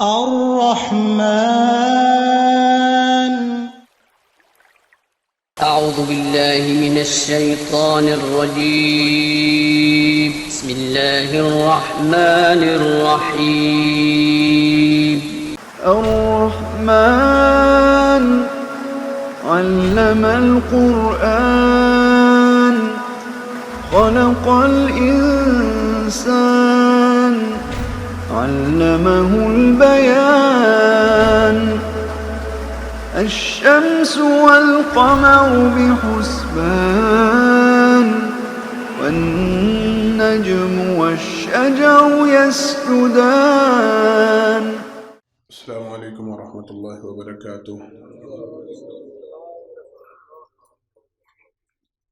الرحمن. أعوذ بالله من الشيطان الرجيم. بسم الله الرحمن الرحيم. الرحمن علم القرآن خلق الإنسان علمه البيان الشمس والقمر بحسبان والنجم والشجر يسجدان. السلام علیکم ورحمۃ اللہ وبرکاتہ.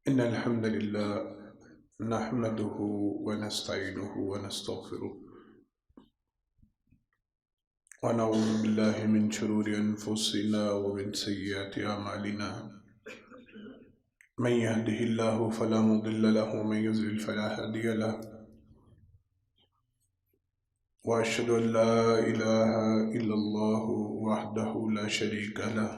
ان الحمد للہ نحمده ونستعینه ونستغفره ونعوذ باللہ من شرور انفسنا ومن سیئات اعمالنا من يهده الله فلا مضل له ومن يضلل فلا هادي له واشهد ان لا اله الا الله وحده لا شريك له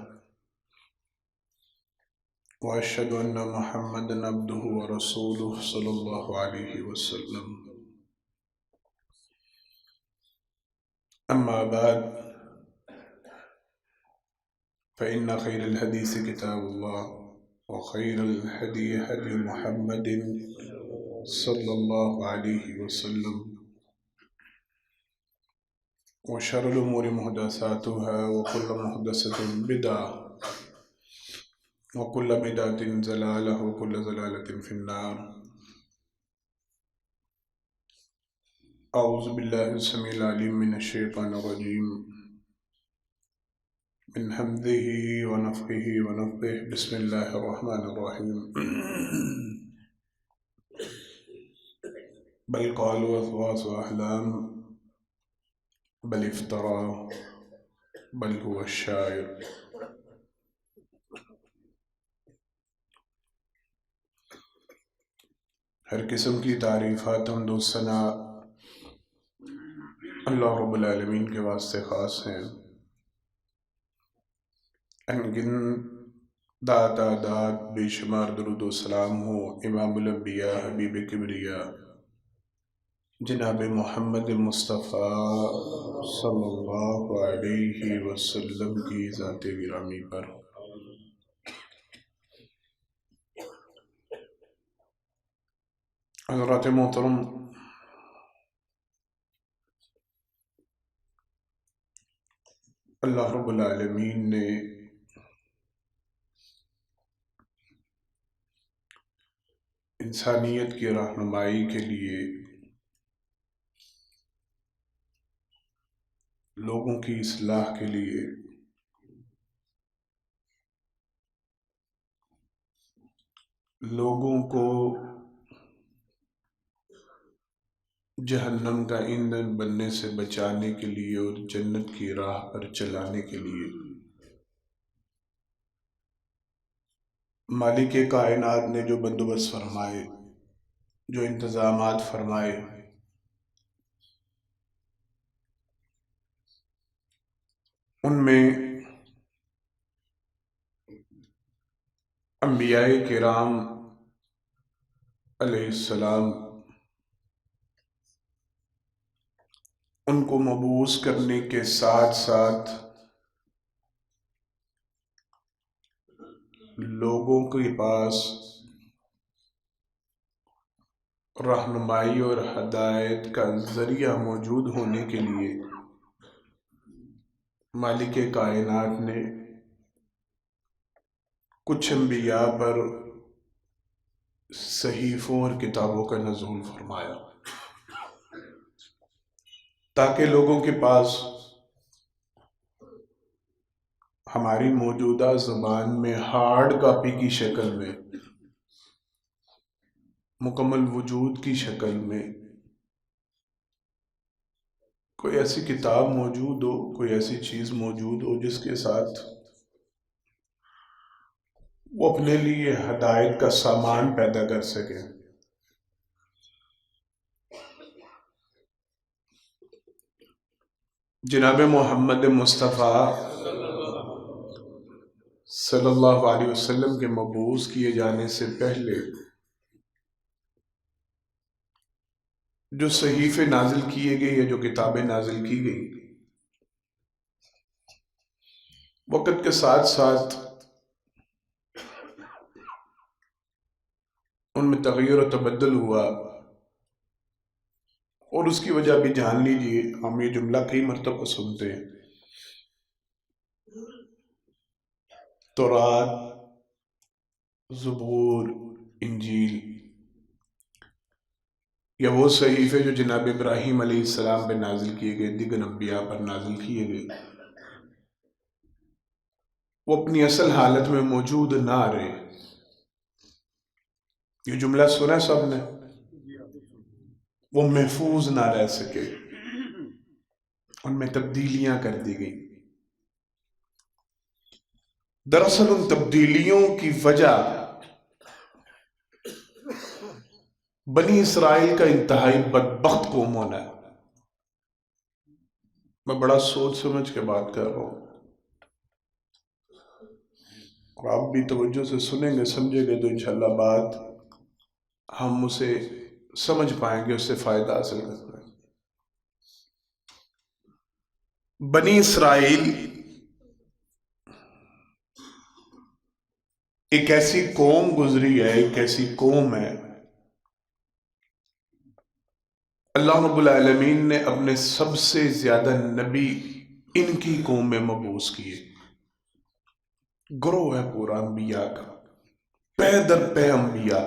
واشهد ان محمدا عبده ورسوله صلى الله عليه وسلم. اما بعد فان خير الحديث كتاب الله وخير الهدي هدي محمد صلى الله عليه وسلم وشر الأمور محدثاتها وكل محدثة بدعة وكل بدعة ضلالة وكل ضلالة في النار. أعوذ بالله السميع العليم من الشيطان الرجيم من همزه ونفخه ونفثه. بسم الله الرحمن الرحيم. بل قالوا أضغاث أحلام بل افترا بل هو الشاعر. ہر قسم کی تعریفات حمد و ثنا اللہ رب العالمین کے واسطے خاص ہیں. انگن تعداد بے شمار درود و سلام ہو امام الانبیاء حبیب کبریا جناب محمد مصطفیٰ صلی اللہ علیہ وسلم کی ذات گرامی پر. حضرات محترم، اللہ رب العالمین نے انسانیت کی رہنمائی کے لیے لوگوں کی اصلاح کے لیے لوگوں کو جہنم کا ایندھن بننے سے بچانے کے لیے اور جنت کی راہ پر چلانے کے لیے مالک کائنات نے جو بندوبست فرمائے، جو انتظامات فرمائے، ان میں انبیاء کرام علیہ السلام ان کو مبعوث کرنے کے ساتھ ساتھ لوگوں کے پاس رہنمائی اور ہدایت کا ذریعہ موجود ہونے کے لیے مالک کائنات نے کچھ انبیاء پر صحیفوں اور کتابوں کا نزول فرمایا تاکہ لوگوں کے پاس ہماری موجودہ زبان میں ہارڈ کاپی کی شکل میں، مکمل وجود کی شکل میں کوئی ایسی کتاب موجود ہو، کوئی ایسی چیز موجود ہو جس کے ساتھ وہ اپنے لیے ہدایت کا سامان پیدا کر سکے. جناب محمد مصطفیٰ صلی اللہ علیہ وسلم کے مبعوث کیے جانے سے پہلے جو صحیفے نازل کیے گئے یا جو کتابیں نازل کی گئی، وقت کے ساتھ ساتھ ان میں تغیر و تبدل ہوا، اور اس کی وجہ بھی جان لیجئے۔ ہم یہ جملہ کئی مرتبہ سنتے ہیں، تورات، زبور، انجیل، یا وہ صحیفے جو جناب ابراہیم علیہ السلام پہ نازل کیے گئے، دیگر انبیاء پر نازل کیے گئے، وہ اپنی اصل حالت میں موجود نہ رہے۔ یہ جملہ سنا سب نے، وہ محفوظ نہ رہ سکے، ان میں تبدیلیاں کر دی گئی۔ دراصل ان تبدیلیوں کی وجہ بنی اسرائیل کا انتہائی بدبخت قوم ہونا ہے۔ میں بڑا سوچ سمجھ کے بات کر رہا ہوں، اور آپ بھی توجہ سے سنیں گے، سمجھیں گے تو انشاءاللہ بات ہم اسے سمجھ پائیں گے، اس سے فائدہ حاصل کر پائیں گے۔ بنی اسرائیل ایک ایسی قوم گزری ہے، ایک ایسی قوم ہے، اللہ رب العالمین نے اپنے سب سے زیادہ نبی ان کی قوم میں مبعوث کیے۔ گروہ ہے پورا انبیاء کا، پے در پے انبیاء۔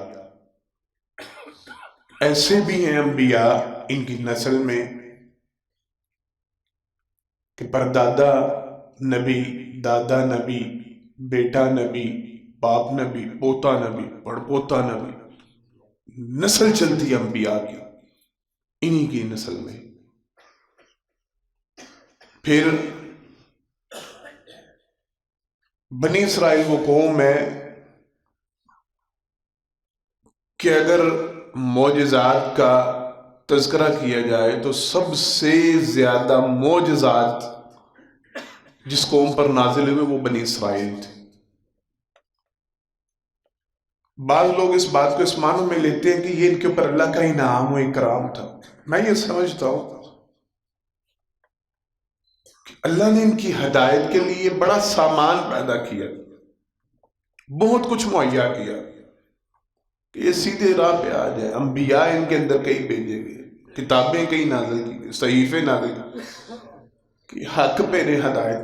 ایسے بھی ہیں انبیاء ان کی نسل میں کہ پردادا نبی، دادا نبی، بیٹا نبی، باپ نبی، پوتا نبی، پڑپوتا نبی، نسل چلتی ہے انبیاء کی انہی کی نسل میں۔ پھر بنی اسرائیل وہ قوم ہے کہ اگر معجزات کا تذکرہ کیا جائے تو سب سے زیادہ معجزات جس قوم پر نازل ہوئے وہ بنی اسرائیل تھے۔ بعض لوگ اس بات کو اس معنی میں لیتے ہیں کہ یہ ان کے اوپر اللہ کا انعام و اکرام تھا۔ میں یہ سمجھتا ہوں کہ اللہ نے ان کی ہدایت کے لیے بڑا سامان پیدا کیا، بہت کچھ مہیا کیا کہ یہ سیدھے راہ پہ آ جائے۔ انبیاء ان کے اندر کئی بھیجے گئے، کتابیں کئی نازل کی گئی، صحیفے نازل کی گئی کہ حق پہ نے ہدایت۔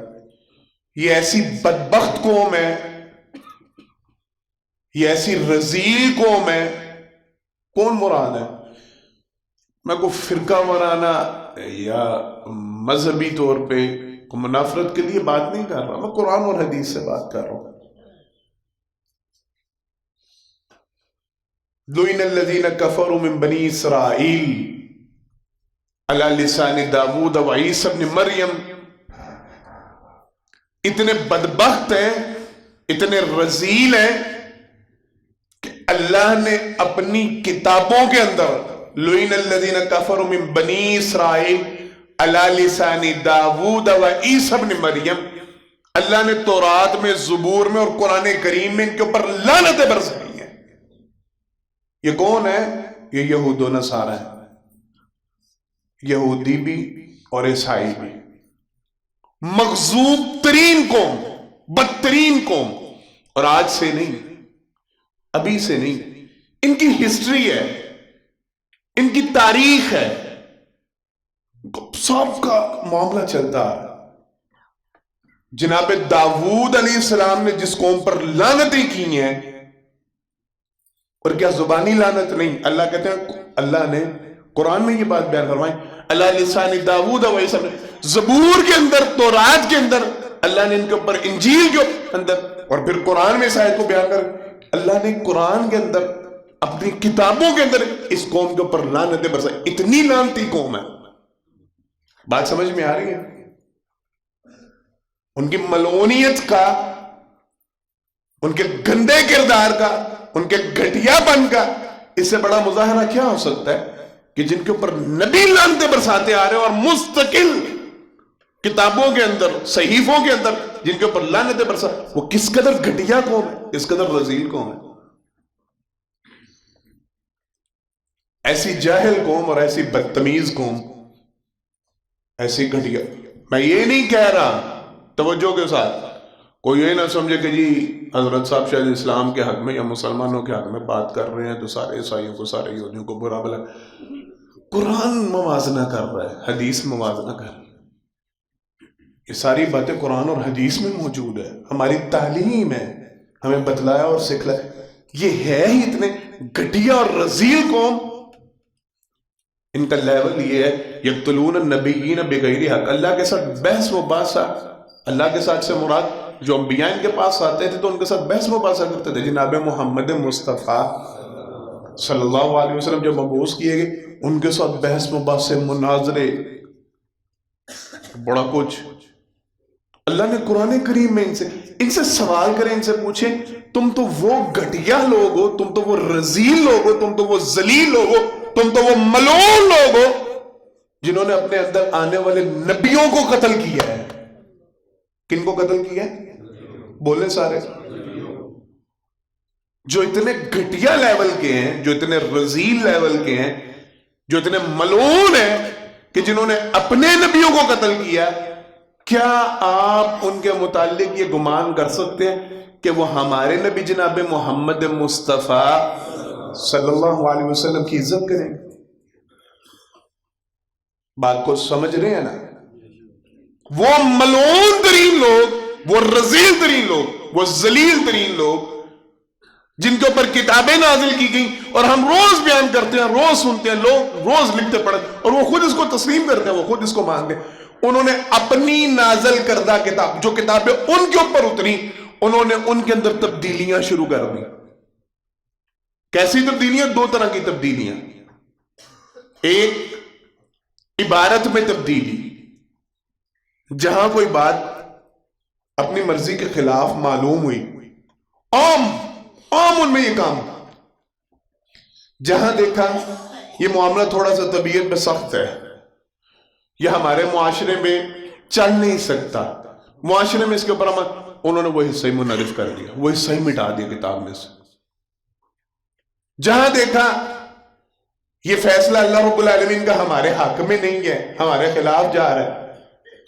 یہ ایسی بدبخت قوم ہے، یہ ایسی رذیل قوم ہے۔ کون مراد ہے؟ میں کوئی فرقہ وارانہ یا مذہبی طور پہ کوئی منافرت کے لیے بات نہیں کر رہا، میں قرآن اور حدیث سے بات کر رہا ہوں۔ لعن الذین کفروا من بنی اسرائیل علی لسان داود و عیسی ابن مریم۔ اتنے بدبخت ہیں، اتنے رذیل ہیں کہ اللہ نے اپنی کتابوں کے اندر لعن الذین کفروا من بنی اسرائیل علی لسان داود و عیسی ابن مریم، اللہ نے تورات میں، زبور میں اور قرآن کریم میں ان کے اوپر لعنتیں برسائی ہیں۔ یہ کون ہے؟ یہ یہود و نصارہ ہیں، یہودی بھی اور عیسائی بھی، مغضوب ترین قوم، بدترین قوم۔ اور آج سے نہیں، ابھی سے نہیں، ان کی ہسٹری ہے، ان کی تاریخ ہے، سب کا معاملہ چلتا ہے۔ جناب داود علیہ السلام نے جس قوم پر لعنتیں کی ہیں، اور کیا زبانی لعنت نہیں، اللہ کہتے ہیں، اللہ نے قرآن میں یہ بات بیان فرمائی، اللہ لسان داود و عیسی، زبور کے اندر، تورات کے اندر، اللہ نے ان کے اوپر، انجیل کے اندر، اور پھر قرآن میں اس آیت کو بیان کر اللہ نے قرآن کے اندر اپنی کتابوں کے اندر اس قوم کے اوپر لعنتیں برسائی۔ اتنی لعنتی قوم ہے۔ بات سمجھ میں آ رہی ہے؟ ان کی ملعونیت کا، ان کے گندے کردار کا، ان کے گھٹیا پن کا اس سے بڑا مظاہرہ کیا ہو سکتا ہے کہ جن کے اوپر نبی لعنتیں برساتے آ رہے ہیں اور مستقل کتابوں کے اندر، صحیفوں کے اندر، جن کے اوپر لعنتیں برسا، وہ کس قدر گھٹیا قوم ہے، کس قدر رذیل قوم ہے. ایسی جاہل قوم اور ایسی بدتمیز قوم، ایسی گھٹیا. میں یہ نہیں کہہ رہا، توجہ کے ساتھ کوئی یہ نہ سمجھے کہ جی حضرت صاحب شاید اسلام کے حق میں یا مسلمانوں کے حق میں بات کر رہے ہیں تو سارے عیسائیوں کو، سارے یہودیوں کو برا بلا. قرآن موازنہ کر رہا ہے، حدیث موازنہ کر رہا ہے. یہ ساری باتیں قرآن اور حدیث میں موجود ہے، ہماری تعلیم ہے، ہمیں بتلایا اور سکھلایا. یہ ہے ہی اتنے گھٹیا اور رذیل قوم. ان کا لیول یہ ہے، یقتلون النبیین بغیر حق، اللہ کے ساتھ بحث مباحثہ. اللہ کے ساتھ سے مراد جو انبیاء ان کے پاس آتے تھے تو ان کے ساتھ بحث مباحثہ کرتے تھے. جناب محمد مصطفیٰ صلی اللہ علیہ وسلم جب مبعوث کیے گئے، ان کے ساتھ بحث مباحثے، مناظرے، بڑا کچھ. اللہ نے قرآن کریم میں ان سے سوال کریں، ان سے پوچھیں، تم تو وہ گھٹیا لوگ ہو، تم تو وہ رذیل لوگ ہو، تم تو وہ ذلیل لوگ ہو، تم تو وہ ملعون لوگ ہو جنہوں نے اپنے اندر آنے والے نبیوں کو قتل کیا ہے. کن کو قتل کیا ہے؟ بولے سارے. جو اتنے گھٹیا لیول کے ہیں، جو اتنے رذیل لیول کے ہیں، جو اتنے ملعون ہیں کہ جنہوں نے اپنے نبیوں کو قتل کیا. کیا آپ ان کے متعلق یہ گمان کر سکتے ہیں کہ وہ ہمارے نبی جناب محمد مصطفیٰ صلی اللہ علیہ وسلم کی عزت کریں گے؟ بات کو سمجھ رہے ہیں نا؟ وہ ملعون ترین لوگ، وہ رذیل ترین لوگ، وہ ذلیل ترین لوگ جن کے اوپر کتابیں نازل کی گئیں اور ہم روز بیان کرتے ہیں، روز سنتے ہیں، لوگ روز لکھتے پڑھتے اور وہ خود اس کو تسلیم کرتے ہیں، وہ خود اس کو مانتے ہیں. انہوں نے اپنی نازل کردہ کتاب، جو کتابیں ان کے اوپر اتری، انہوں نے ان کے اندر تبدیلیاں شروع کر دی. کیسی تبدیلیاں؟ دو طرح کی تبدیلیاں. ایک عبارت میں تبدیلی، جہاں کوئی بات اپنی مرضی کے خلاف معلوم ہوئی، عام ان میں یہ کام. جہاں دیکھا یہ معاملہ تھوڑا سا طبیعت میں سخت ہے، یہ ہمارے معاشرے میں چل نہیں سکتا، معاشرے میں اس کے اوپر انہوں نے وہ حصہ ہی منحرف کر دیا، وہ حصہ ہی مٹا دیا کتاب میں سے. جہاں دیکھا یہ فیصلہ اللہ رب العالمین کا ہمارے حق میں نہیں ہے، ہمارے خلاف جا رہا ہے.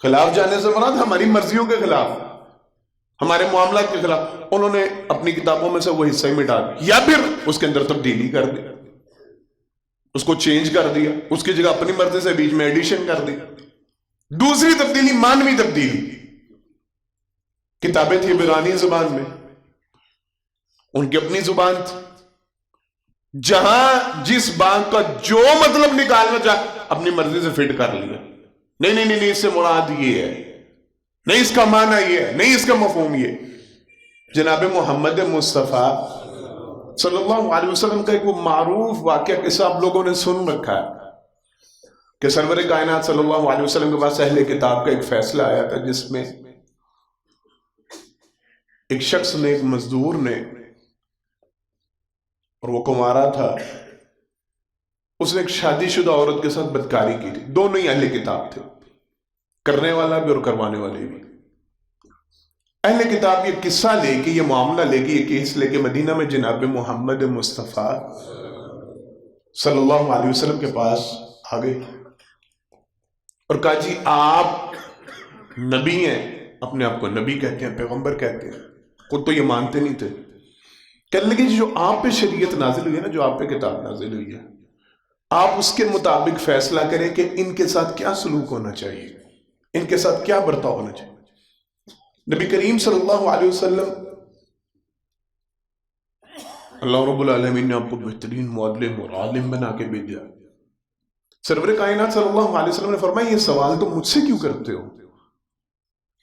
خلاف جانے سے مراد ہماری مرضیوں کے خلاف، ہمارے معاملات کے خلاف، انہوں نے اپنی کتابوں میں سے وہ حصہ ہی مٹا دیا یا پھر اس کے اندر تبدیلی کر دی، اس کو چینج کر دیا، اس کی جگہ اپنی مرضی سے بیچ میں ایڈیشن کر دی. دوسری تبدیلی مانوی تبدیلی. کتابیں تھی عبرانی زبان میں، ان کی اپنی زبان تھی، جہاں جس بات کا جو مطلب نکالنا چاہ اپنی مرضی سے فٹ کر لیا. نہیں اس سے مراد یہ ہے، نہیں اس کا معنی یہ ہے، نہیں اس کا مفہوم یہ. جناب محمد مصطفیٰ صلی اللہ علیہ وسلم کا ایک وہ معروف واقعہ قصہ آپ لوگوں نے سن رکھا ہے کہ سرور کائنات صلی اللہ علیہ وسلم کے پاس اہل کتاب کا ایک فیصلہ آیا تھا، جس میں ایک شخص نے، ایک مزدور نے، اور وہ کمارا تھا، اس نے ایک شادی شدہ عورت کے ساتھ بدکاری کی تھی. دونوں ہی اہل کتاب تھے، کرنے والا بھی اور کروانے والے بھی. اہل کتاب یہ قصہ لے کے، یہ معاملہ لے کے، یہ کیس لے کے مدینہ میں جناب محمد مصطفیٰ صلی اللہ علیہ وسلم کے پاس آ گئے اور کہا جی آپ نبی ہیں، اپنے آپ کو نبی کہتے ہیں، پیغمبر کہتے ہیں، خود تو یہ مانتے نہیں تھے. کہنے لگے جو آپ پہ شریعت نازل ہوئی ہے نا، جو آپ پہ کتاب نازل ہوئی ہے، آپ اس کے مطابق فیصلہ کریں کہ ان کے ساتھ کیا سلوک ہونا چاہیے، ان کے ساتھ کیا برتاؤ ہونا چاہیے. نبی کریم صلی اللہ علیہ وسلم، اللہ رب العالمین نے آپ کو بہترین معلم اور عالم بنا کے بھیجا. سرور کائنات صلی اللہ علیہ وسلم نے فرمایا یہ سوال تم مجھ سے کیوں کرتے ہو؟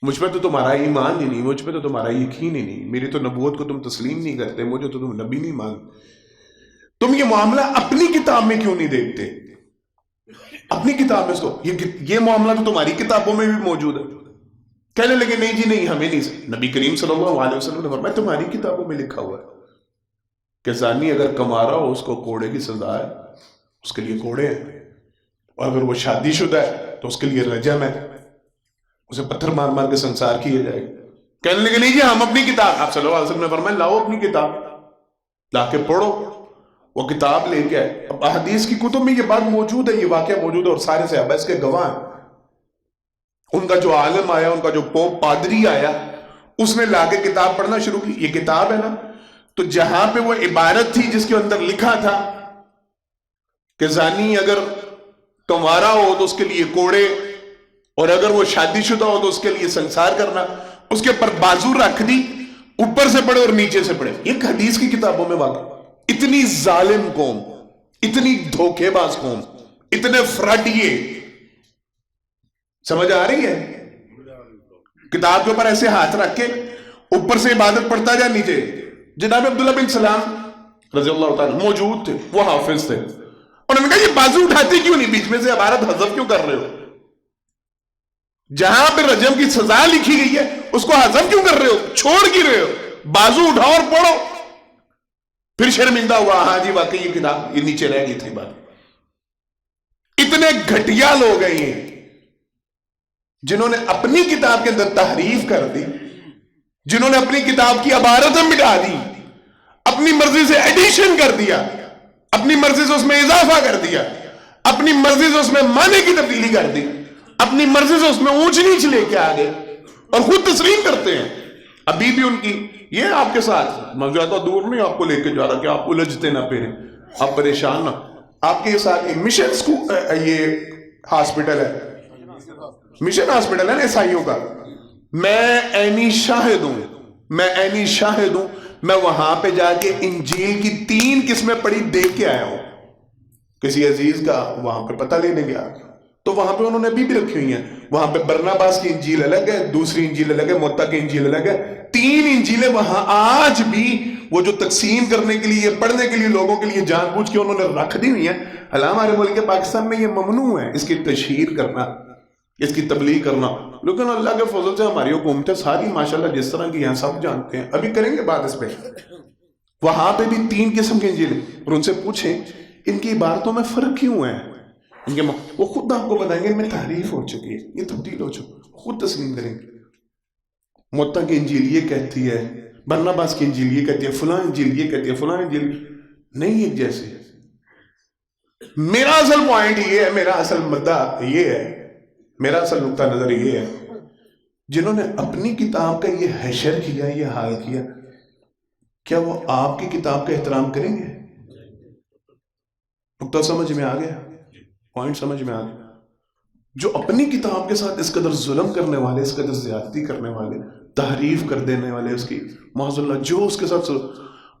مجھ پہ تو تمہارا ایمان ہی نہیں، مجھ پہ تو تمہارا یقین ہی نہیں، میری تو نبوت کو تم تسلیم نہیں کرتے، مجھے تو تم نبی نہیں مانتے. تم یہ معاملہ اپنی کتاب میں کیوں نہیں دیکھتے؟ اپنی کتاب میں اس کو، یہ معاملہ تو تمہاری کتابوں میں بھی موجود ہے. کہنے لگے نہیں جی نہیں، ہمیں نہیں. نبی کریم صلی اللہ علیہ وسلم نے فرمایا تمہاری کتابوں میں لکھا ہوا ہے کہ زانی اگر کمارا ہو اس کو کوڑے کی سزا ہے، اس کے لیے کوڑے ہیں، اور اگر وہ شادی شدہ ہے تو اس کے لیے رجم ہے، اسے پتھر مار مار کے سنسار کیا جائے گا. کہنے لگے نہیں جی ہم اپنی کتاب، آپ صلی اللہ علیہ وسلم نے فرمایا لاؤ اپنی کتاب، لا کے پڑھو. وہ کتاب لے کے آئے. اب احادیث کی کتب میں یہ بات موجود ہے، یہ واقعہ موجود ہے، اور سارے صحابہ اس کے گواہ ہیں. ان کا جو عالم آیا، ان کا جو پوپ پادری آیا، اس نے لا کے کتاب پڑھنا شروع کی. یہ کتاب ہے نا، تو جہاں پہ وہ عبارت تھی جس کے اندر لکھا تھا کہ زانی اگر کنوارا ہو تو اس کے لیے کوڑے، اور اگر وہ شادی شدہ ہو تو اس کے لیے سنسار کرنا، اس کے اوپر بازو رکھ دی، اوپر سے پڑھے اور نیچے سے پڑھے. یہ حدیث کی کتابوں میں واقع. اتنی ظالم قوم، اتنی دھوکے باز قوم، اتنے فراڈیے. سمجھ آ رہی ہے؟ کتاب کے اوپر ایسے ہاتھ رکھ کے اوپر سے عبادت پڑھتا جا، نیچے. جناب عبداللہ بن سلام رضی اللہ تعالیٰ موجود تھے، وہ حافظ تھے. انہوں نے کہا یہ بازو اٹھاتے کیوں نہیں، بیچ میں سے عبارت حذف کیوں کر رہے ہو؟ جہاں پہ رجم کی سزا لکھی گئی ہے اس کو حذف کیوں کر رہے ہو، چھوڑ کیوں رہے ہو؟ بازو اٹھاؤ اور پڑھو. پھر شرمندہ ہوا، ہاں جی واقعی یہ کتاب یہ نیچے رہ گئی تھی بات. اتنے گھٹیا لوگ ہیں یہ، جنہوں نے اپنی کتاب کے اندر تحریف کر دی، جنہوں نے اپنی کتاب کی عبارتیں مٹا دی، اپنی مرضی سے ایڈیشن کر دیا، اپنی مرضی سے اس میں اضافہ کر دیا، اپنی مرضی سے اس میں معنی کی تبدیلی کر دی، اپنی مرضی سے اس میں اونچ نیچ لے کے آگے، اور خود تسلیم کرتے ہیں. ابھی بھی ان کی یہ آپ کے ساتھ میں زیادہ دور نہیں آپ کو لے کے جا رہا کہ آپ الجھتے نہ پھریں، آپ پریشان نہ. آپ کے ساتھ ایک مشن اسکول، یہ ہاسپٹل ہے، مشن ہاسپٹل ہے نا عیسائیوں کا. میں عینی شاہد ہوں، میں وہاں پہ جا کے انجیل کی 3 قسمیں پڑھی دیکھ کے آیا ہوں. کسی عزیز کا وہاں پہ پتہ لینے گیا تو وہاں پہ انہوں نے ابھی بھی رکھی ہوئی ہیں. وہاں پہ برناباس کی انجیل الگ ہے، دوسری انجیل الگ ہے، متی کی انجیل الگ ہے. 3 انجیلیں وہاں آج بھی وہ جو تقسیم کرنے کے لیے، پڑھنے کے لیے لوگوں کے لیے جان بوجھ کے انہوں نے رکھ دی ہوئی ہیں. حالانکہ ہمارے ملک پاکستان میں یہ ممنوع ہے اس کی تشہیر کرنا، اس کی تبلیغ کرنا. لیکن اللہ کے فضل سے ہماری حکومتیں ساری ماشاءاللہ جس طرح کی ہیں سب جانتے ہیں. ابھی کریں گے بات اس پہ. وہاں پہ بھی 3 قسم کی انجیلیں، اور ان سے پوچھیں ان کی عبارتوں میں فرق کیوں ہے. وہ خود آپ کو بتائیں گے ان میں تحریف ہو چکی ہے، یہ تبدیل ہو چکی، خود تسلیم کریں گے. متی کی انجیل یہ کہتی ہے، برناباس کی انجیل یہ کہتی ہے، فلاں انجیل یہ کہتی ہے، فلاں انجیل نہیں ایک جیسے. میرا اصل پوائنٹ یہ ہے، میرا اصل مدعا یہ ہے، میرا اصل نقطہ نظر یہ ہے، جنہوں نے اپنی کتاب کا یہ حشر کیا، یہ حال کیا، کیا وہ آپ کی کتاب کا احترام کریں گے؟ نقطہ سمجھ میں آ گیا، پوائنٹ سمجھ میں آ گیا. جو اپنی کتاب کے ساتھ اس قدر ظلم کرنے والے، اس قدر زیادتی کرنے والے، تحریف کر دینے والے، اس کی معاذ اللہ جو اس کے ساتھ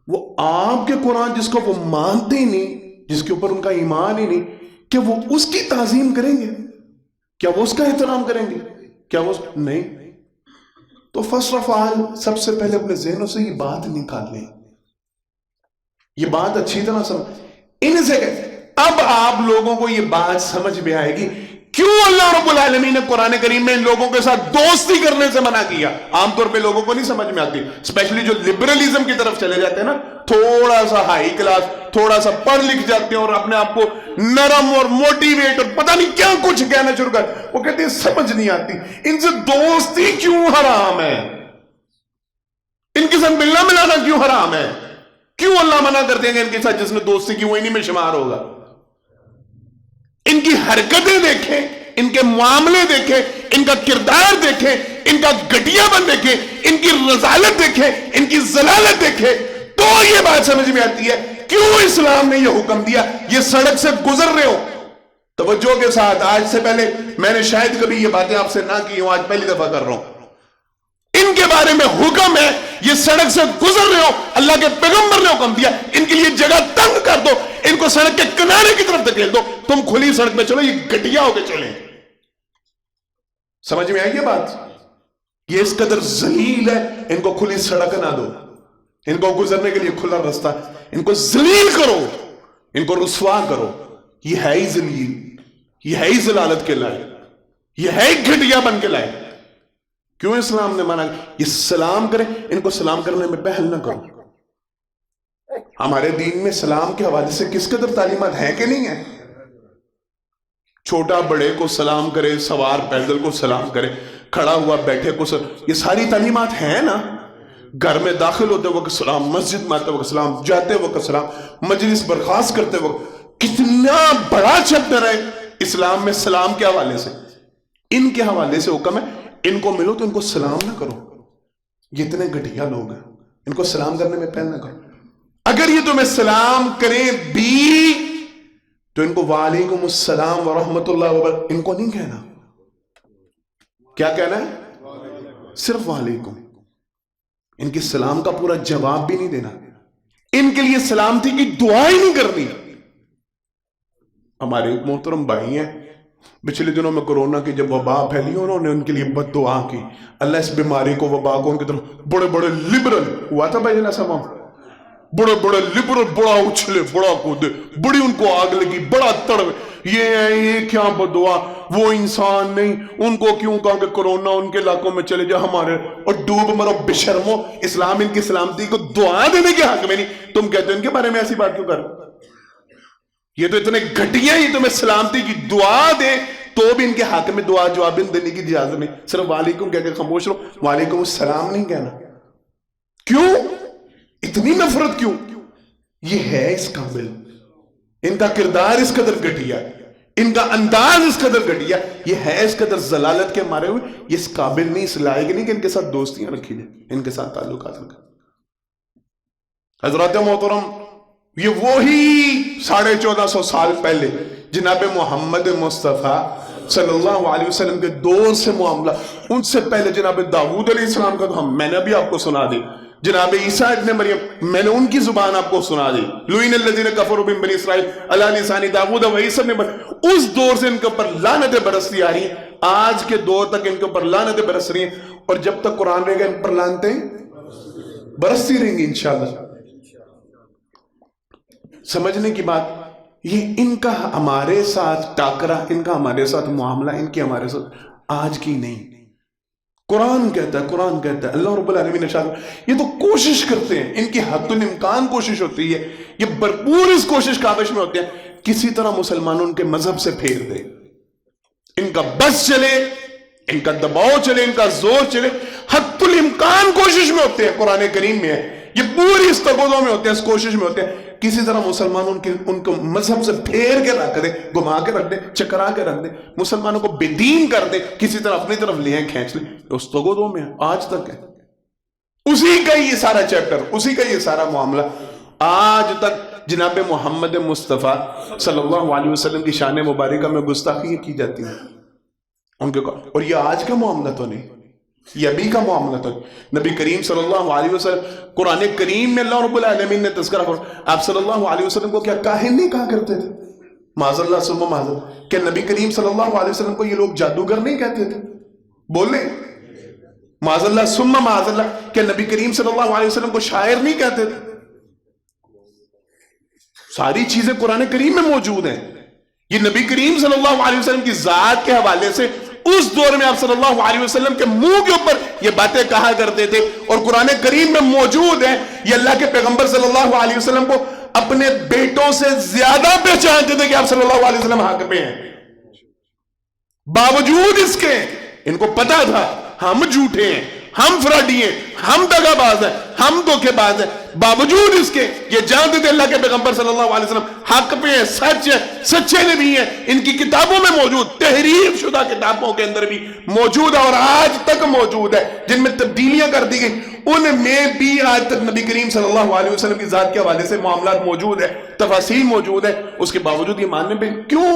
وہ آپ کے قرآن جس کو وہ مانتے ہی نہیں، جس کے اوپر ان کا ایمان ہی نہیں، کہ وہ اس کی تعظیم کریں گے؟ کیا وہ اس کا احترام کریں گے؟ کیا وہ نہیں؟ تو فرسٹ آف آل سب سے پہلے اپنے ذہنوں سے یہ بات نکال لیں، یہ بات اچھی طرح سمجھ. ان سے اب آپ لوگوں کو یہ بات سمجھ میں آئے گی کیوں اللہ رب العالمین نے قرآن کریم میں ان لوگوں کے ساتھ دوستی کرنے سے منع کیا. عام طور پہ لوگوں کو نہیں سمجھ میں آتی، اسپیشلی جو لبرلزم کی طرف چلے جاتے ہیں نا، تھوڑا سا ہائی کلاس، تھوڑا سا پڑھ لکھ جاتے ہیں اور اپنے آپ کو نرم اور موٹیویٹ اور پتہ نہیں کیا کچھ کہنا شروع کر، وہ کہتے ہیں سمجھ نہیں آتی ان سے دوستی کیوں حرام ہے، ان کے ساتھ ملنا ملانا کیوں حرام ہے، کیوں اللہ منع کر دیں گے ان کے ساتھ جس نے دوستی کی وہ انہی میں شمار ہوگا. ان کی حرکتیں دیکھیں، ان کے معاملے دیکھیں، ان کا کردار دیکھیں، ان کا گھٹیا بن دیکھیں، ان کی رذالت دیکھیں، ان کی ضلالت دیکھیں، تو یہ بات سمجھ میں آتی ہے کیوں اسلام نے یہ حکم دیا. یہ سڑک سے گزر رہے ہو توجہ کے ساتھ، آج سے پہلے میں نے شاید کبھی یہ باتیں آپ سے نہ کی ہوں، آج پہلی دفعہ کر رہا ہوں. ان کے بارے میں حکم ہے، یہ سڑک سے گزر رہے ہو، اللہ کے پیغمبر نے حکم دیا ان کے لیے جگہ تنگ کر دو، ان کو سڑک کے کنارے کی طرف دھکیل دو، تم کھلی سڑک پہ چلو، یہ گھٹیا ہو کے چلیں. سمجھ میں آئی یہ بات؟ یہ اس قدر ذلیل ہے، ان کو کھلی سڑک نہ دو، ان کو گزرنے کے لیے کھلا راستہ، ان کو ذلیل کرو، ان کو رسوا کرو. یہ ہے ہی ذلیل، یہ ہے ہی ضلالت کے لائق، یہ ہے ہی گھٹیا بن کے لائق. کیوں اسلام نے مانا یہ سلام کریں، ان کو سلام کرنے میں پہل نہ کرو. ہمارے دین میں سلام کے حوالے سے کس قدر تعلیمات ہیں کہ نہیں ہیں؟ چھوٹا بڑے کو سلام کرے، سوار پیدل کو سلام کرے. کھڑا ہوا بیٹھے کو یہ ساری تعلیمات ہیں نا. گھر میں داخل ہوتے وقت سلام، مسجد میں آتے وقت سلام، جاتے وقت سلام، مجلس برخاست کرتے وقت. کتنا بڑا چیپٹر ہے اسلام میں سلام کے حوالے سے. ان کے حوالے سے حکم ہے ان کو ملو تو ان کو سلام نہ کرو. یہ اتنے گھٹیا لوگ ہیں، ان کو سلام کرنے میں پہل نہ کرو. اگر یہ تمہیں سلام کریں بھی تو ان کو وعلیکم السلام ورحمت اللہ وبرکاتہ ان کو نہیں کہنا. کیا کہنا ہے؟ صرف وعلیکم. ان کے سلام کا پورا جواب بھی نہیں دینا. ان کے لیے سلامتی کی دعا ہی نہیں کرنی. ہمارے ایک محترم بھائی ہیں، پچھلے دنوں میں کورونا کی جب وبا پھیلی انہوں نے ان کے لیے بد دعا کی، اللہ اس بیماری کو وبا کو ان کی طرف بڑے بڑے لبرل ہوا تھا بھائی جنا صاحب، بڑے بڑے لبرل، بڑا اچھلے، بڑا کودے، بڑی ان کو آگ لگی، بڑا تڑوے. یہ کیا بد دعا، وہ انسان نہیں، ان کو کیوں کہا کہ کورونا ان کے علاقوں میں چلے جا ہمارے، اور ڈوب مرو بشرمو. اسلام ان کی سلامتی کو دعا دینے کے حق میں نہیں. تم کہتے ہو ان کے بارے میں ایسی بات کیوں کر؟ یہ تو اتنے گھٹیا ہی تمہیں سلامتی کی دعا دے تو بھی ان کے حق میں دعا جواب دینے کی اجازت نہیں. صرف وعلیکم کہہ کے خاموش رہو، وعلیکم السلام نہیں کہنا. کیوں اتنی نفرت کیوں؟ یہ ہے اس قابل، ان کا کردار اس قدر گھٹیا، ان کا انداز اس قدر گھٹیا، یہ ہے اس قدر ضلالت کے مارے ہوئے، یہ اس قابل نہیں، اس لائق نہیں کہ ان کے ساتھ دوستیاں رکھی جائیں، ان کے ساتھ تعلقات رکھیں. حضرات محترم، یہ وہی 1450 سال پہلے جناب محمد مصطفیٰ صلی اللہ علیہ وسلم کے دور سے معاملہ، ان سے پہلے جناب داؤد علیہ السلام کا تو میں نے بھی آپ کو سنا دی، جناب عیسیٰ ابن مریم میں نے ان کی زبان آپ کو سنا دی. لعن الذین کفروا من بنی اسرائیل علی لسان داؤد و عیسیٰ ابن مریم. اس دور سے ان کے اوپر لعنتیں برستی آ رہی ہیں، آج کے دور تک ان کے اوپر لعنتیں برس رہی ہیں، اور جب تک قرآن رہے گا ان پر لعنتیں برستی رہیں گی انشاءاللہ. سمجھنے کی بات یہ، ان کا ہمارے ساتھ ٹاکرا، ان کا ہمارے ساتھ معاملہ، ان کی ہمارے ساتھ آج کی نہیں. قرآن کہتا ہے اللہ رب العالمین نے ارشاد، یہ تو کوشش کرتے ہیں، ان کی حد الامکان کوشش ہوتی ہے، یہ بھرپور اس کوشش کاوش میں ہوتے ہیں کسی طرح مسلمانوں ان کے مذہب سے پھیر دے. ان کا بس چلے، ان کا دباؤ چلے، ان کا زور چلے، حد الامکان کوشش میں ہوتے ہیں. قرآن کریم میں ہے، یہ پوری استقودوں میں ہوتے ہیں، اس کوشش میں ہوتے ہیں کسی طرح مسلمانوں ان کو مذہب سے پھیر کے رکھ دے، گھما کے رکھ دے، چکرا کے رکھ دے، مسلمانوں کو بے دین کر دے، کسی طرح اپنی طرف لے کھینچ لے. استقودوں میں آج تک ہے، اسی کا یہ سارا چیپٹر، اسی کا یہ سارا معاملہ. آج تک جناب محمد مصطفیٰ صلی اللہ علیہ وسلم کی شان مبارکہ میں گستاخی کی جاتی ہے ان کے، اور یہ آج کا معاملہ تو نہیں، یہ ابھی کا معاملہ تو نہیں. نبی کریم صلی اللہ علیہ وسلم، قرآن کریم میں اللہ رب العالمین نے تذکرہ فرمایا، آپ صلی اللہ علیہ وسلم کو کیا کاہن نہیں کہا کرتے تھے؟ معاذ اللہ ثم معاذ اللہ. کہ نبی کریم صلی اللہ علیہ وسلم کو یہ لوگ جادوگر نہیں کہتے تھے؟ بولیں معاذ اللہ ثم معاذ اللہ. کہ نبی کریم صلی اللہ علیہ وسلم کو شاعر نہیں کہتے تھے؟ ساری چیزیں قرآن کریم میں موجود ہیں. یہ نبی کریم صلی اللہ علیہ وسلم کی ذات کے حوالے سے اس دور میں آپ صلی اللہ علیہ وسلم کے منہ کے اوپر یہ باتیں کہا کرتے تھے، اور قرآن کریم میں موجود ہیں. یہ اللہ کے پیغمبر صلی اللہ علیہ وسلم کو اپنے بیٹوں سے زیادہ پہچانتے تھے کہ آپ صلی اللہ علیہ وسلم حق پہ ہیں. باوجود اس کے ان کو پتا تھا ہم جھوٹے ہیں، ہم فراڈی ہیں، ہم دغا باز ہیں، ہم دھوکے باز ہیں. باوجود اس کے یہ جانتے تھے اللہ کے پیغمبر صلی اللہ علیہ وسلم حق پہ ہیں، سچ ہے، سچے نبی ہیں. ان کی کتابوں میں موجود، تحریف شدہ کتابوں کے اندر بھی موجود ہے، اور آج تک موجود ہے، جن میں تبدیلیاں کر دی گئی، ان میں بھی آج تک نبی کریم صلی اللہ علیہ وسلم کی ذات کے حوالے سے معاملات موجود ہے، تفاصیل موجود ہے. اس کے باوجود یہ ماننے پہ کیوں؟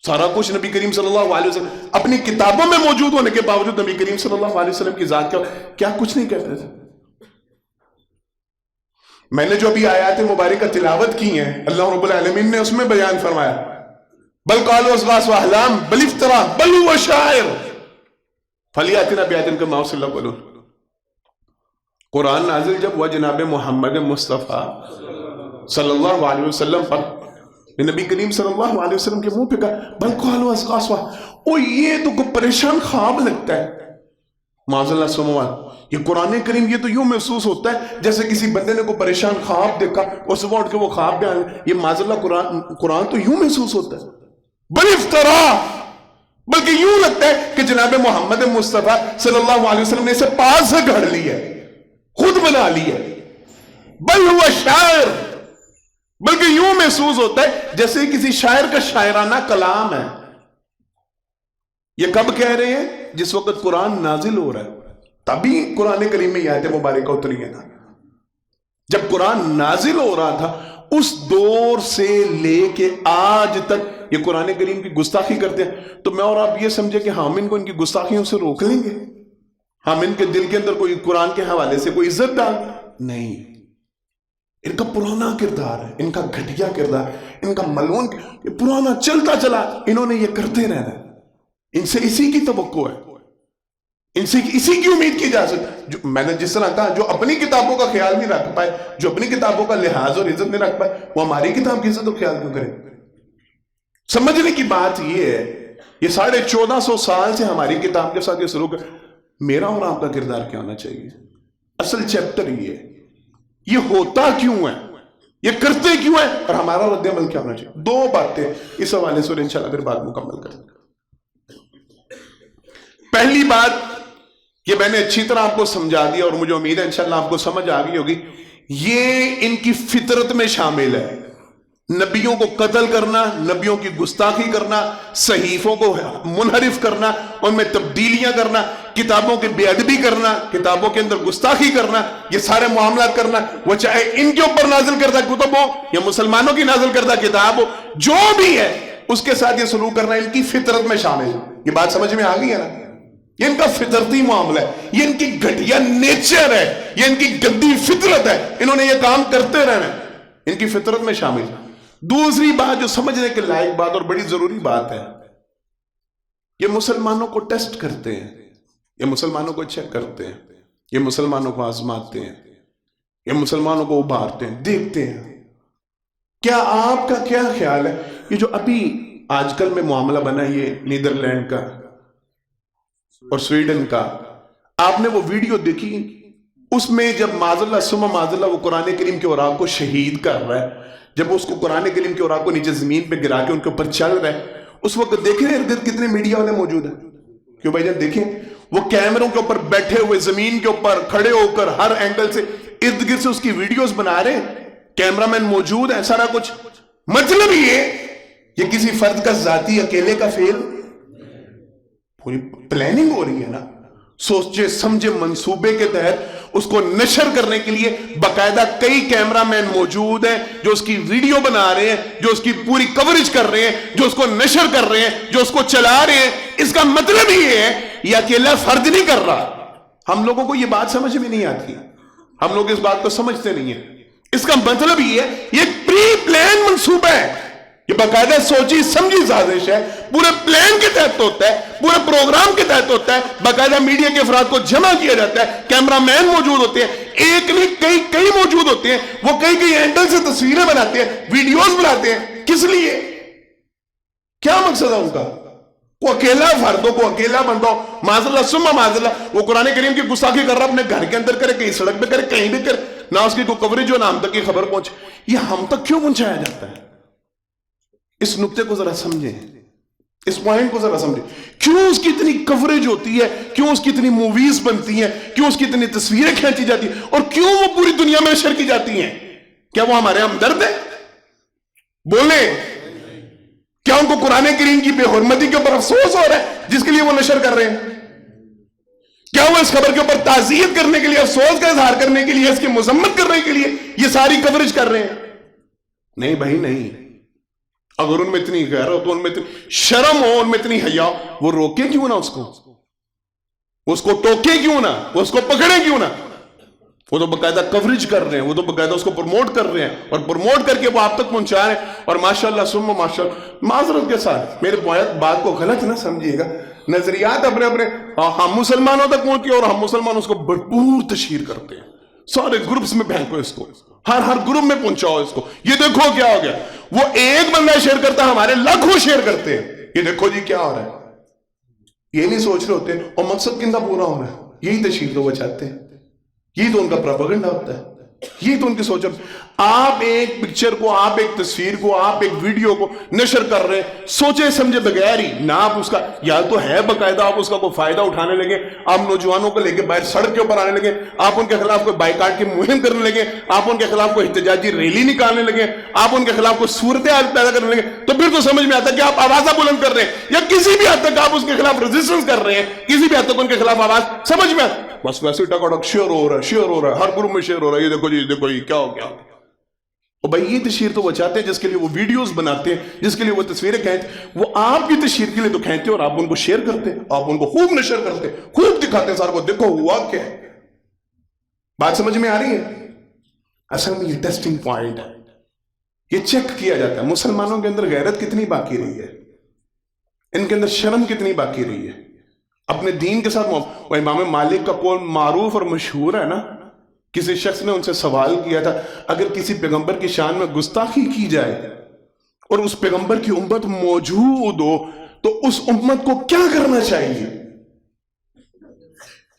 سارا کچھ نبی کریم صلی اللہ علیہ وسلم اپنی کتابوں میں موجود ہونے کے باوجود نبی کریم صلی اللہ علیہ وسلم کی ذات کیا کچھ نہیں کہتے تھے. میں نے جو ابھی آیات مبارکہ تلاوت کی ہیں، اللہ رب العالمین نے اس میں بیان فرمایا، بل قالوا اضغاث احلام بل افترا بل هو شاعر فلیاتنا بآیۃ کما ارسل الاولون. قرآن نازل جب ہوا جناب محمد مصطفیٰ صلی اللہ علیہ وسلم پر، نبی کریم صلی اللہ علیہ وسلم کے منہ پہ کہا بل قالوا اضغاث، او یہ تو کوئی پریشان خواب لگتا ہے. معاذ اللہ سموان، یہ قرآن کریم یہ تو یوں محسوس ہوتا ہے جیسے کسی بندے نے کوئی پریشان خواب دیکھا اور صبح اٹھ کے وہ خواب بیان. یہ معاذ اللہ قرآن تو یوں محسوس ہوتا ہے. بل افترا، بلکہ یوں لگتا ہے کہ جناب محمد مصطفیٰ صلی اللہ علیہ وسلم نے اسے پاس سے گھڑ لی ہے، خود بنا لی ہے، بل ہوا شاعر، بلکہ یوں محسوس ہوتا ہے جیسے کسی شاعر کا شاعرانہ کلام ہے۔ یہ کب کہہ رہے ہیں؟ جس وقت قرآن نازل ہو رہا ہے، تبھی قرآن کریم میں یہ آیت مبارکہ اتری ہے نا۔ جب قرآن نازل ہو رہا تھا اس دور سے لے کے آج تک یہ قرآن کریم کی گستاخی کرتے ہیں، تو میں اور آپ یہ سمجھے کہ ہم ان کو ان کی گستاخیوں سے روک لیں گے؟ ہم ان کے دل کے اندر کوئی قرآن کے حوالے سے کوئی عزت ڈال نہیں؟ ان کا پرانا کردار ہے، ان کا گھٹیا کردار، ان کا ملعون پرانا چلتا چلا، انہوں نے یہ کرتے رہنا ہے۔ ان سے اسی کی توقع ہے، ان سے اسی کی امید کی جا سکتی۔ میں نے جس طرح کہا، جو اپنی کتابوں کا خیال نہیں رکھ پائے، جو اپنی کتابوں کا لحاظ اور عزت نہیں رکھ پائے، وہ ہماری کتاب کی عزت اور خیال کیوں کریں؟ سمجھنے کی بات یہ ہے، یہ 1450 سال سے ہماری کتاب کے ساتھ یہ سلوک ہے۔ میرا اور آپ کا کردار کیا ہونا چاہیے؟ اصل چیپٹر یہ ہے، یہ ہوتا کیوں ہے، یہ کرتے کیوں ہے، اور ہمارا رد عمل کیا ہونا چاہیے۔ دو باتیں اس حوالے سے، اور انشاءاللہ پھر بات مکمل کریں۔ پہلی بات، یہ میں نے اچھی طرح آپ کو سمجھا دیا اور مجھے امید ہے انشاءاللہ آپ کو سمجھ آ گئی ہوگی۔ یہ ان کی فطرت میں شامل ہے، نبیوں کو قتل کرنا، نبیوں کی گستاخی کرنا، صحیفوں کو منحرف کرنا، ان میں تبدیلیاں کرنا، کتابوں کی بے ادبی کرنا، کتابوں کے اندر گستاخی کرنا، یہ سارے معاملات کرنا، وہ چاہے ان کے اوپر نازل کردہ کتب ہو یا مسلمانوں کی نازل کردہ کتاب ہو، جو بھی ہے اس کے ساتھ یہ سلوک کرنا ان کی فطرت میں شامل ہے۔ یہ بات سمجھ میں آ گئی ہے نا؟ یہ ان کا فطرتی معاملہ ہے، یہ ان کی گھٹیا نیچر ہے، یہ ان کی گندی فطرت ہے، انہوں نے یہ کام کرتے رہنا ہے، ان کی فطرت میں شامل ہے۔ دوسری بات جو سمجھنے کے لائق بات اور بڑی ضروری بات ہے، یہ مسلمانوں کو ٹیسٹ کرتے ہیں، یہ مسلمانوں کو چیک کرتے ہیں، یہ مسلمانوں کو آزماتے ہیں، یہ مسلمانوں کو ابھارتے ہیں، دیکھتے ہیں۔ کیا آپ کا کیا خیال ہے؟ یہ جو ابھی آج کل میں معاملہ بنا، یہ نیدرلینڈ کا اور سویڈن کا، آپ نے وہ ویڈیو دیکھی؟ اس میں جب معاذ اللہ ثم معاذ اللہ وہ قرآن کریم کے اوراق کو شہید کر رہا ہے، جب اس کو قرآن کریم کے اوراق کو نیچے زمین پہ گرا کے ان کے اوپر چل رہا ہے، اس وقت دیکھیں ارد گرد کتنے میڈیا والے موجود ہیں؟ کیوں بھائی جان؟ دیکھیں وہ کیمروں کے اوپر بیٹھے ہوئے، زمین کے اوپر کھڑے ہو کر ہر اینگل سے ارد گرد سے اس کی ویڈیوز بنا رہے ہیں، کیمرہ مین موجود ہے، سارا کچھ۔ مطلب یہ کسی فرد کا ذاتی اکیلے کا فیل، پوری پلاننگ ہو رہی ہے نا، سوچے سمجھے منصوبے کے تحت اس کو نشر کرنے کے لیے باقاعدہ کئی کیمرہ مین موجود ہیں جو اس کی ویڈیو بنا رہے ہیں، جو اس کی پوری کوریج کر رہے ہیں، جو اس کو نشر کر رہے ہیں، جو اس کو چلا رہے ہیں۔ اس کا مطلب یہ ہے یہ اکیلا فرد نہیں کر رہا۔ ہم لوگوں کو یہ بات سمجھ میں نہیں آتی، ہم لوگ اس بات کو سمجھتے نہیں ہیں۔ اس کا مطلب یہ ہے یہ ایک پری پلان منصوبہ ہے، یہ باقاعدہ سوچی سمجھی سازش ہے، پورے پلان کے تحت ہوتا ہے، پورے پروگرام کے تحت ہوتا ہے، باقاعدہ میڈیا کے افراد کو جمع کیا جاتا ہے، کیمرہ مین موجود ہوتے ہیں، ایک نہیں کئی موجود ہوتے ہیں، وہ کئی اینگل سے تصویریں بناتے ہیں، ویڈیوز بناتے ہیں۔ کس لیے؟ کیا مقصد ہے ان کا؟ وہ اکیلا فرد ہو، کو اکیلا بندہ ہو، معاذ اللہ ثم معاذ اللہ، وہ قرآن کریم کی گستاخی کر رہا، اپنے گھر کے اندر کرے، کہیں سڑک پہ کرے، کہیں بھی کرے، نہ اس کی کوئی کوریج ہو، نہ ہم تک کی خبر پہنچے۔ یہ ہم تک کیوں پہنچایا جاتا ہے؟ اس نقطے کو ذرا سمجھیں، اس پوائنٹ کو ذرا سمجھیں، کیوں اس کی اتنی کوریج ہوتی ہے، کیوں اس کی اتنی موویز بنتی ہیں، کیوں اس کی اتنی تصویریں کھینچی جاتی ہیں، اور کیوں وہ پوری دنیا میں نشر کی جاتی ہیں؟ کیا وہ ہمارے ہمدرد ہیں؟ بولیں، کیا ان کو قرآن کریم کی بے حرمتی کے اوپر افسوس ہو رہا ہے جس کے لیے وہ نشر کر رہے ہیں؟ کیا وہ اس خبر کے اوپر تعزیت کرنے کے لیے، افسوس کا اظہار کرنے کے لیے، اس کی مذمت کرنے کے لیے یہ ساری کوریج کر رہے ہیں؟ نہیں بھائی نہیں۔ اگر ان میں اتنی غیرت ہو، ان میں اتنی شرم ہو، ان میں اتنی حیا، وہ روکے کیوں نہ اس کو، وہ اس کو ٹوکے کیوں نہ، وہ اس کو پکڑے کیوں نہ؟ وہ تو باقاعدہ کوریج کر رہے ہیں، وہ تو باقاعدہ اس کو پروموٹ کر رہے ہیں، اور پروموٹ کر کے وہ آپ تک پہنچا رہے ہیں۔ اور ماشاءاللہ ثم ماشاءاللہ، معذرت کے ساتھ میرے بات کو غلط نہ سمجھیے گا، نظریات اپنے ہم مسلمانوں تک پہنچتی ہیں، اور ہم مسلمان اس کو بھرپور تشہیر کرتے ہیں، سارے گروپس میں پھینکو اس کو، ہر گروپ میں پہنچاؤ اس کو، یہ دیکھو کیا ہو گیا۔ وہ ایک بندہ شیئر کرتا ہے، ہمارے لاکھوں شیئر کرتے ہیں، یہ دیکھو جی کیا ہو رہا ہے۔ یہ نہیں سوچ رہے ہوتے، اور مقصد کن کا پورا ہونا ہے، یہی تشہیر تو وہ چاہتے ہیں، یہی تو ان کا پروپیگنڈا ہوتا ہے، یہی تو ان کی سوچ۔ آپ ایک پکچر کو، آپ ایک تصویر کو، آپ ایک ویڈیو کو نشر کر رہے ہیں سوچے سمجھے بغیر ہی، نہ آپ اس کا یا تو ہے باقاعدہ آپ اس کا کوئی فائدہ اٹھانے لگے، آپ نوجوانوں کو لے کے باہر سڑک کے اوپر آنے لگے، آپ ان کے خلاف کوئی بائیکاٹ کی مہم کرنے لگے، آپ ان کے خلاف کوئی احتجاجی ریلی نکالنے لگے، آپ ان کے خلاف کوئی صورتحال پیدا کرنے لگے، تو پھر تو سمجھ میں آتا ہے کہ آپ آوازہ بلند کر رہے ہیں، یا کسی بھی حد تک آپ اس کے خلاف ریزسٹنس کر رہے ہیں، کسی بھی حد تک ان کے خلاف آواز سمجھ میں آتا، بس ویسے ٹکاٹک شیئر ہو رہا ہے، شیئر ہو رہا ہے، ہر گروپ میں شیئر ہو رہا ہے، یہ دیکھو جی دیکھو یہ کیا ہو گیا۔ اور بھائی یہ تشہیر تو وہ چاہتے ہیں جس کے لیے وہ ویڈیوز بناتے ہیں، جس کے لیے وہ تصویریں کھینچتے ہیں، وہ آپ کی تشہیر کے لیے تو کھینچتے ہیں اور آپ ان کو شیئر کرتے ہیں، آپ ان کو خوب نشر کرتے ہیں، خوب دکھاتے ہیں سارے کو، دیکھو ہوا کیا ہے۔ بات سمجھ میں آ رہی ہے؟ اصل میں یہ ٹیسٹنگ پوائنٹ ہے، یہ چیک کیا جاتا ہے مسلمانوں کے اندر غیرت کتنی باقی رہی ہے، ان کے اندر شرم کتنی باقی رہی ہے اپنے دین کے ساتھ۔ وہ امام مالک کا قول معروف اور مشہور ہے نا، کسی شخص نے ان سے سوال کیا تھا اگر کسی پیغمبر کی شان میں گستاخی کی جائے اور اس پیغمبر کی امت موجود ہو تو اس امت کو کیا کرنا چاہیے؟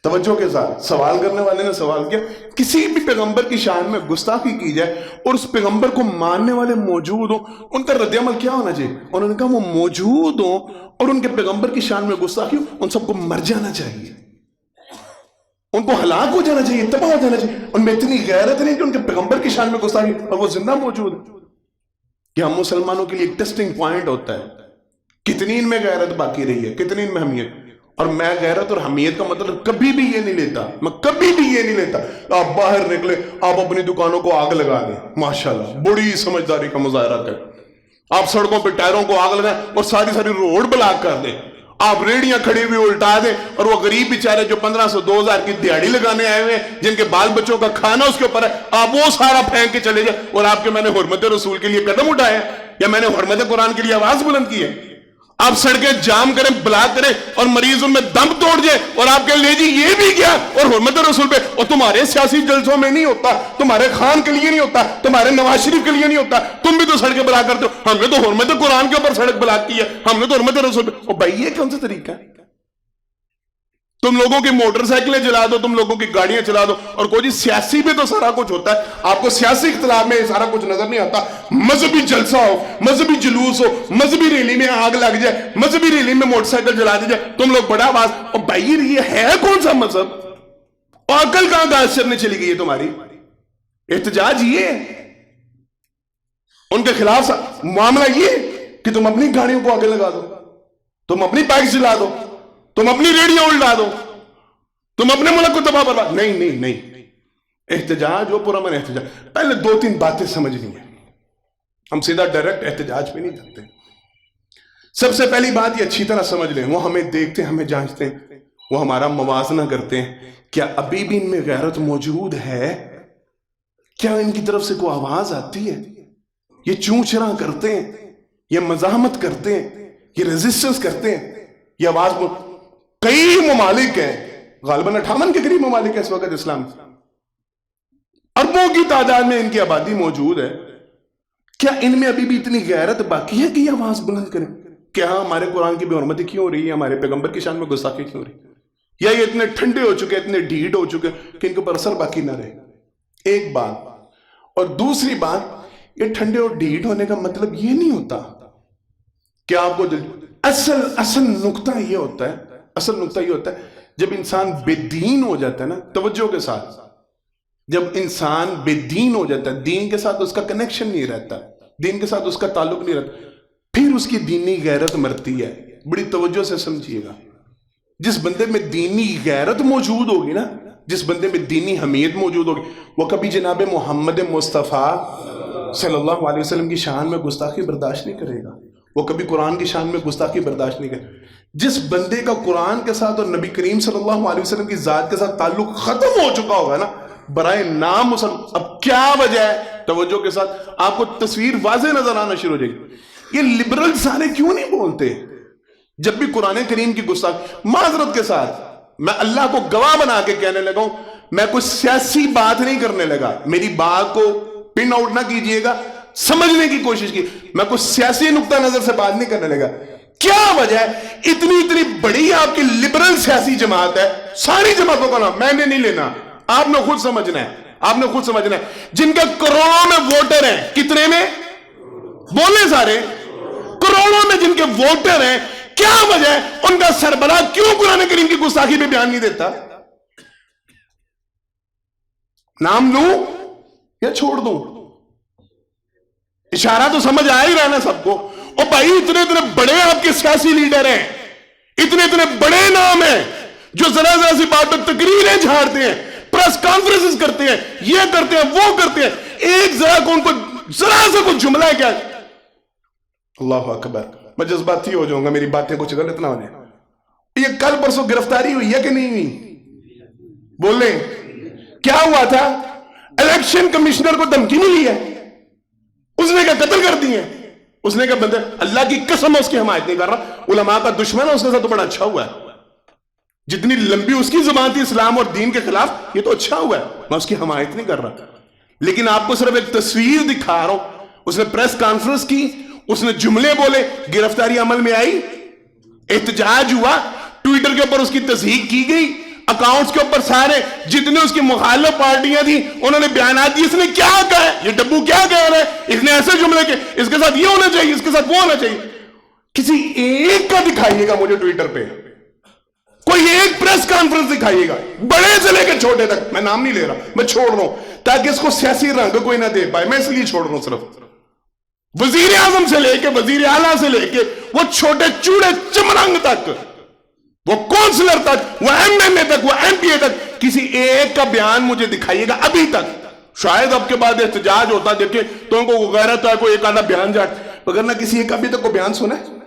توجہ کے ساتھ سوال کرنے والے نے سوال کیا، کسی بھی پیغمبر کی شان میں گستاخی کی جائے اور اس پیغمبر کو ماننے والے موجود ہوں، ان کا رد عمل کیا ہونا چاہیے؟ انہوں نے کہا وہ موجود ہوں اور ان کے پیغمبر کی شان میں گستاخی ہو، ان سب کو مر جانا چاہیے، ان کو ہلاک ہو جانا چاہیے، تباہ ہو جانا چاہیے، ان میں اتنی غیرت نہیں کہ ان کے پیغمبر کی شان میں گستاخی اور وہ زندہ موجود ہے۔ کہ ہم مسلمانوں کے لیے ایک ٹیسٹنگ پوائنٹ ہوتا ہے، کتنی ان میں غیرت باقی رہی ہے، کتنی ان میں حمیت۔ اور میں غیرت اور حمیت کا مطلب کبھی بھی یہ نہیں لیتا، میں کبھی بھی یہ نہیں لیتا آپ باہر نکلے آپ اپنی دکانوں کو آگ لگا دیں، ماشاءاللہ بڑی سمجھداری کا مظاہرہ کریں، آپ سڑکوں پہ ٹائروں کو آگ لگائیں اور ساری روڈ بلاک کر دیں، آپ ریڑیاں کھڑی ہوئی الٹا دیں، اور وہ غریب بیچارے جو 1500 2000 کی دیہڑی لگانے آئے ہوئے جن کے بال بچوں کا کھانا اس کے اوپر ہے، آپ وہ سارا پھینک کے چلے جائیں اور آپ کے میں نے حرمت رسول کے لیے قدم اٹھائے یا میں نے حرمت قرآن کے لیے آواز بلند کی ہے، آپ سڑکیں جام کریں بلاک کریں اور مریض ان میں دم توڑ جائے اور آپ کہیں لے جی یہ بھی کیا اور حرمت رسول پہ، اور تمہارے سیاسی جلسوں میں نہیں ہوتا، تمہارے خان کے لیے نہیں ہوتا، تمہارے نواز شریف کے لیے نہیں ہوتا، تم بھی تو سڑکیں بلاک کرتے ہو، ہم نے تو حرمت قرآن کے اوپر سڑک بلاک کی ہے، ہم نے تو حرمت رسول پہ۔ اور بھائی یہ کون سا طریقہ ہے؟ تم لوگوں کی موٹر سائیکلیں چلا دو، تم لوگوں کی گاڑیاں چلا دو، اور کوئی سیاسی پہ تو سارا کچھ ہوتا ہے، آپ کو سیاسی اختلاف میں سارا کچھ نظر نہیں آتا، مذہبی جلسہ ہو، مذہبی جلوس ہو، مذہبی ریلی میں آگ لگ جائے، مذہبی ریلی میں موٹر سائیکل جلا دی جائے، تم لوگ بڑا آواز، اور بھائی یہ ہے کون سا مذہب؟ اور عقل کہاں گاز چرنے چلی گئی ہے تمہاری؟ احتجاج یہ ہے ان کے خلاف معاملہ یہ کہ تم اپنی گاڑیوں کو آگے لگا دو، تم اپنی بائک چلا دو، تم اپنی ریڈیو الٹا دو، تم اپنے ملک کو تباہ برباد۔ نہیں نہیں نہیں، احتجاج ہو پرامن احتجاج، پہلے 2-3 باتیں سمجھنی ہیں، ہم سیدھا ڈائریکٹ احتجاج پہ نہیں جاتے۔ سب سے پہلی بات یہ اچھی طرح سمجھ لیں، وہ ہمیں دیکھتے ہیں، ہمیں جانچتے ہیں، وہ ہمارا موازنہ کرتے ہیں، کیا ابھی بھی ان میں غیرت موجود ہے؟ کیا ان کی طرف سے کوئی آواز آتی ہے؟ یہ چوں چراں کرتے ہیں، یہ مزاحمت کرتے ہیں، یہ ریزسٹنس کرتے ہیں، یہ آواز کئی ممالک ہیں، غالباً 58 کے قریب ممالک ہیں اس وقت اسلام، اربوں کی تعداد میں ان کی آبادی موجود ہے، کیا ان میں ابھی بھی اتنی غیرت باقی ہے کہ یہ آواز بلند کریں کہ ہاں ہمارے قرآن کی بے حرمتی کیوں ہو رہی ہے، ہمارے پیغمبر کی شان میں گستاخی کیوں ہو رہی ہے؟ یا یہ اتنے ٹھنڈے ہو چکے، اتنے ڈھیٹ ہو چکے کہ ان کے اوپر اثر باقی نہ رہے؟ ایک بات، اور دوسری بات، یہ ٹھنڈے اور ڈھیٹ ہونے کا مطلب یہ نہیں ہوتا کہ آپ کو اصل نقطہ یہ ہوتا ہے جب انسان بے دین ہو جاتا ہے نا، توجہ کے ساتھ، جب انسان بے دین ہو جاتا ہے، دین کے ساتھ اس کا کنیکشن نہیں رہتا، دین کے ساتھ اس کا تعلق نہیں رہتا، پھر اس کی دینی غیرت مرتی ہے۔ بڑی توجہ سے سمجھیے گا، جس بندے میں دینی غیرت موجود ہوگی نا، جس بندے میں دینی حمیت موجود ہوگی، وہ کبھی جناب محمد مصطفیٰ صلی اللہ علیہ وسلم کی شان میں گستاخی برداشت نہیں کرے گا، وہ کبھی قرآن کی شان میں گستاخی برداشت نہیں کرے۔ جس بندے کا قرآن کے ساتھ اور نبی کریم صلی اللہ علیہ وسلم کی ذات کے ساتھ تعلق ختم ہو چکا ہوگا نا، برائے نام مسلم، اب کیا وجہ ہے؟ توجہ کے ساتھ آپ کو تصویر واضح نظر آنا شروع ہو جائے گی۔ یہ لبرل سارے کیوں نہیں بولتے جب بھی قرآن کریم کی گستاخی؟ معذرت کے ساتھ میں اللہ کو گواہ بنا کے کہنے لگا ہوں، میں کوئی سیاسی بات نہیں کرنے لگا، میری بات کو پن آؤٹ نہ کیجئے گا، سمجھنے کی کوشش کی، میں کوئی سیاسی نقطہ نظر سے بات نہیں کرنے لگا۔ کیا وجہ ہے؟ اتنی بڑی آپ کی لبرل سیاسی جماعت ہے، ساری جماعتوں کا نام میں نے نہیں لینا، آپ نے خود سمجھنا ہے، آپ نے خود سمجھنا ہے. جن کے کروڑوں میں ووٹر ہیں, کتنے میں بولے سارے, کروڑوں میں جن کے ووٹر ہیں, کیا وجہ ہے ان کا سربراہ کیوں قرآن کریم کی گستاخی پہ بیان نہیں دیتا؟ نام لوں یا چھوڑ دوں؟ اشارہ تو سمجھ آ ہی رہا نا سب کو. اور بھائی اتنے اتنے بڑے آپ کے سیاسی لیڈر ہیں, اتنے اتنے بڑے نام ہیں جو ذرا ذرا سی بات پہ تقریریں جھاڑتے ہیں, پریس کانفرنسز کرتے ہیں, یہ کرتے ہیں, وہ کرتے ہیں, ایک ذرا کو ان کو ذرا سے کچھ جملہ ہے کیا؟ اللہ اکبر. میں جذباتی ہو جاؤں گا, میری باتیں کچھ غلط نہ ہو جائیں. یہ کل پرسوں گرفتاری ہوئی ہے کہ نہیں ہوئی؟ بولیں کیا ہوا تھا؟ الیکشن کمشنر کو دھمکی ملی ہے, اس نے کیا قتل کر دی ہے؟ اس نے کیا بندے اللہ کی قسم اس کی حمایت نہیں کر رہا, علماء کا دشمن ہے, اس کے ساتھ تو بڑا اچھا ہوا ہے. جتنی لمبی اس کی زبان تھی اسلام اور دین کے خلاف, یہ تو اچھا ہوا ہے, میں اس کی حمایت نہیں کر رہا. لیکن آپ کو صرف ایک تصویر دکھا رہا ہوں. اس نے پریس کانفرنس کی, اس نے جملے بولے, گرفتاری عمل میں آئی, احتجاج ہوا, ٹویٹر کے اوپر اس کی تصحیح کی گئی, اکاؤنٹس کے اوپر سارے جتنے اس کی مخالف پارٹیاں تھیں انہوں نے بیانات دی. اس نے کیا کہا ہے؟ یہ ڈبو کیا کہہ رہا ہے؟ اس نے ایسے جملے کے, اس کے ساتھ یہ ہونا چاہیے, اس کے ساتھ وہ ہونا چاہیے. کسی ایک کا دکھائیے گا مجھے ٹویٹر پہ, کوئی ایک پریس کانفرنس دکھائیے گا, بڑے سے لے کے چھوٹے تک. میں نام نہیں لے رہا, میں چھوڑ رہا ہوں تاکہ اس کو سیاسی رنگ کوئی نہ دے پائے, میں اس لیے چھوڑ رہا ہوں. صرف وزیر اعظم سے لے کے وزیر اعلیٰ سے لے کے وہ چھوٹے چوڑے چمرنگ تک, وہ کونسلر تک, وہ ایم این اے تک, وہ ایم پی اے تک, کسی ایک کا بیان مجھے دکھائیے گا ابھی تک. شاید اب کے بعد احتجاج ہوتا دیکھیں تو ان کو غیرت ہے, کوئی ایک آدھا بیان جاٹ, اگر نہ کسی ایک ابھی تک کو بیان سنا ہے,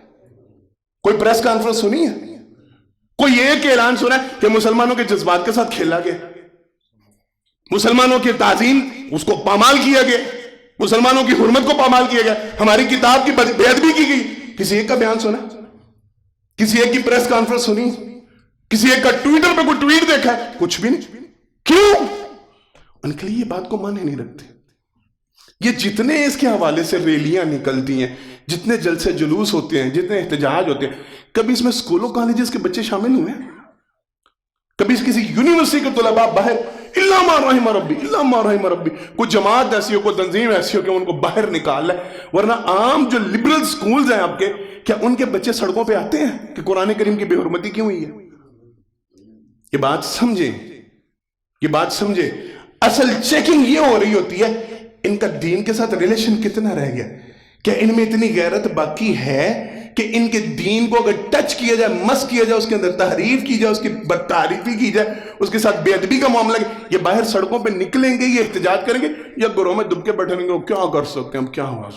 کوئی پریس کانفرنس سنی ہے, کوئی ایک اعلان سنا ہے کہ مسلمانوں کے جذبات کے ساتھ کھیلا گیا, مسلمانوں کی تعظیم اس کو پامال کیا گیا, مسلمانوں کی حرمت کو پامال کیا گیا, ہماری کتاب کی بے ادبی کی گئی. کسی ایک کا بیان سنا, کسی ایک کی پریس کانفرنس سنی, کسی ایک کا ٹویٹر پہ کوئی ٹویٹ دیکھا ہے؟ کچھ بھی نہیں. کیوں؟ ان کے لیے یہ بات کو مانے نہیں رکھتے. یہ جتنے اس کے حوالے سے ریلیاں نکلتی ہیں, جتنے جلسے جلوس ہوتے ہیں, جتنے احتجاج ہوتے ہیں, کبھی اس میں اسکولوں کالجز کے بچے شامل ہوئے ہیں؟ کبھی کسی یونیورسٹی کے طلباء باہر, اللہ ما رحم ربی, اللہ ما رحم ربی, کوئی جماعت ایسی ہو, کوئی تنظیم ایسی ہو کہ ان کو باہر نکال لے؟ ورنہ عام جو لبرل سکولز ہیں آپ کے, کیا ان کے بچے سڑکوں پہ آتے ہیں کہ قرآن کریم کی بے حرمتی کیوں ہوئی ہے؟ یہ بات سمجھیں, یہ بات سمجھیں. اصل چیکنگ یہ ہو رہی ہوتی ہے ان کا دین کے ساتھ ریلیشن کتنا رہ گیا, کیا ان میں اتنی غیرت باقی ہے کہ ان کے دین کو اگر ٹچ کیا جائے, مس کیا جائے, اس کے اندر تحریف کی جائے, اس کی بدتعریفی کی جائے, اس کے ساتھ بے ادبی کا معاملہ, یہ باہر سڑکوں پہ نکلیں گے, یہ احتجاج کریں گے, یا گھروں میں دب کے بیٹھے رہیں گے, وہ کیا کر سکتے ہیں ہم, کیا ہوا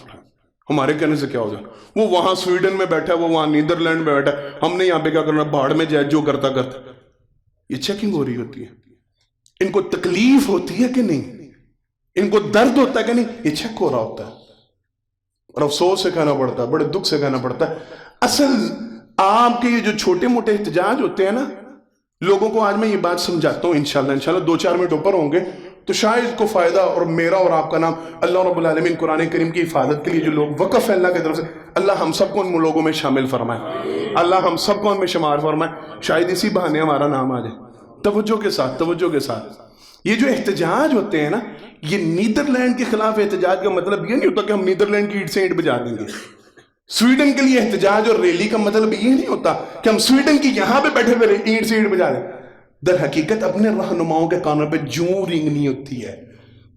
ہمارے کہنے سے کیا ہو جائے, وہ وہاں سویڈن میں بیٹھا ہے, وہ وہاں نیدرلینڈ میں بیٹھا ہے, ہم نے یہاں پہ کیا کرنا, بھاڑ میں جائے جو کرتا کرتا. یہ چیکنگ ہو رہی ہوتی ہے. ان کو تکلیف ہوتی ہے کہ نہیں, ان کو درد ہوتا ہے کہ نہیں, یہ چیک ہو رہا ہوتا ہے. اور افسوس سے کہنا پڑتا ہے, بڑے دکھ سے کہنا پڑتا ہے, اصل آپ کے یہ جو چھوٹے موٹے احتجاج ہوتے ہیں نا, لوگوں کو آج میں یہ بات سمجھاتا ہوں, انشاءاللہ 2-4 منٹ اوپر ہوں گے تو شاید کو فائدہ, اور میرا اور آپ کا نام اللہ رب العالمین قرآن کریم کی حفاظت کے لیے جو لوگ وقف ہے اللہ کی طرف سے, اللہ ہم سب کو ان لوگوں میں شامل فرمائے, اللہ ہم سب کو ان میں شمار فرمائے. شاید اسی بہانے ہمارا نام آ جائے. توجہ کے ساتھ, توجہ کے ساتھ. یہ جو احتجاج ہوتے ہیں نا, یہ نیدرلینڈ کے خلاف احتجاج کا مطلب یہ نہیں ہوتا کہ ہم نیدرلینڈ کی اینٹ سے اینٹ بجا دیں گے. سویڈن کے لیے احتجاج اور ریلی کا مطلب یہ نہیں ہوتا کہ ہم سویڈن کی یہاں پہ بیٹھے ہوئے اینٹ سے اینٹ بجا دیں. در حقیقت اپنے رہنماؤں کے کانوں پہ جوں رینگنی ہوتی ہے.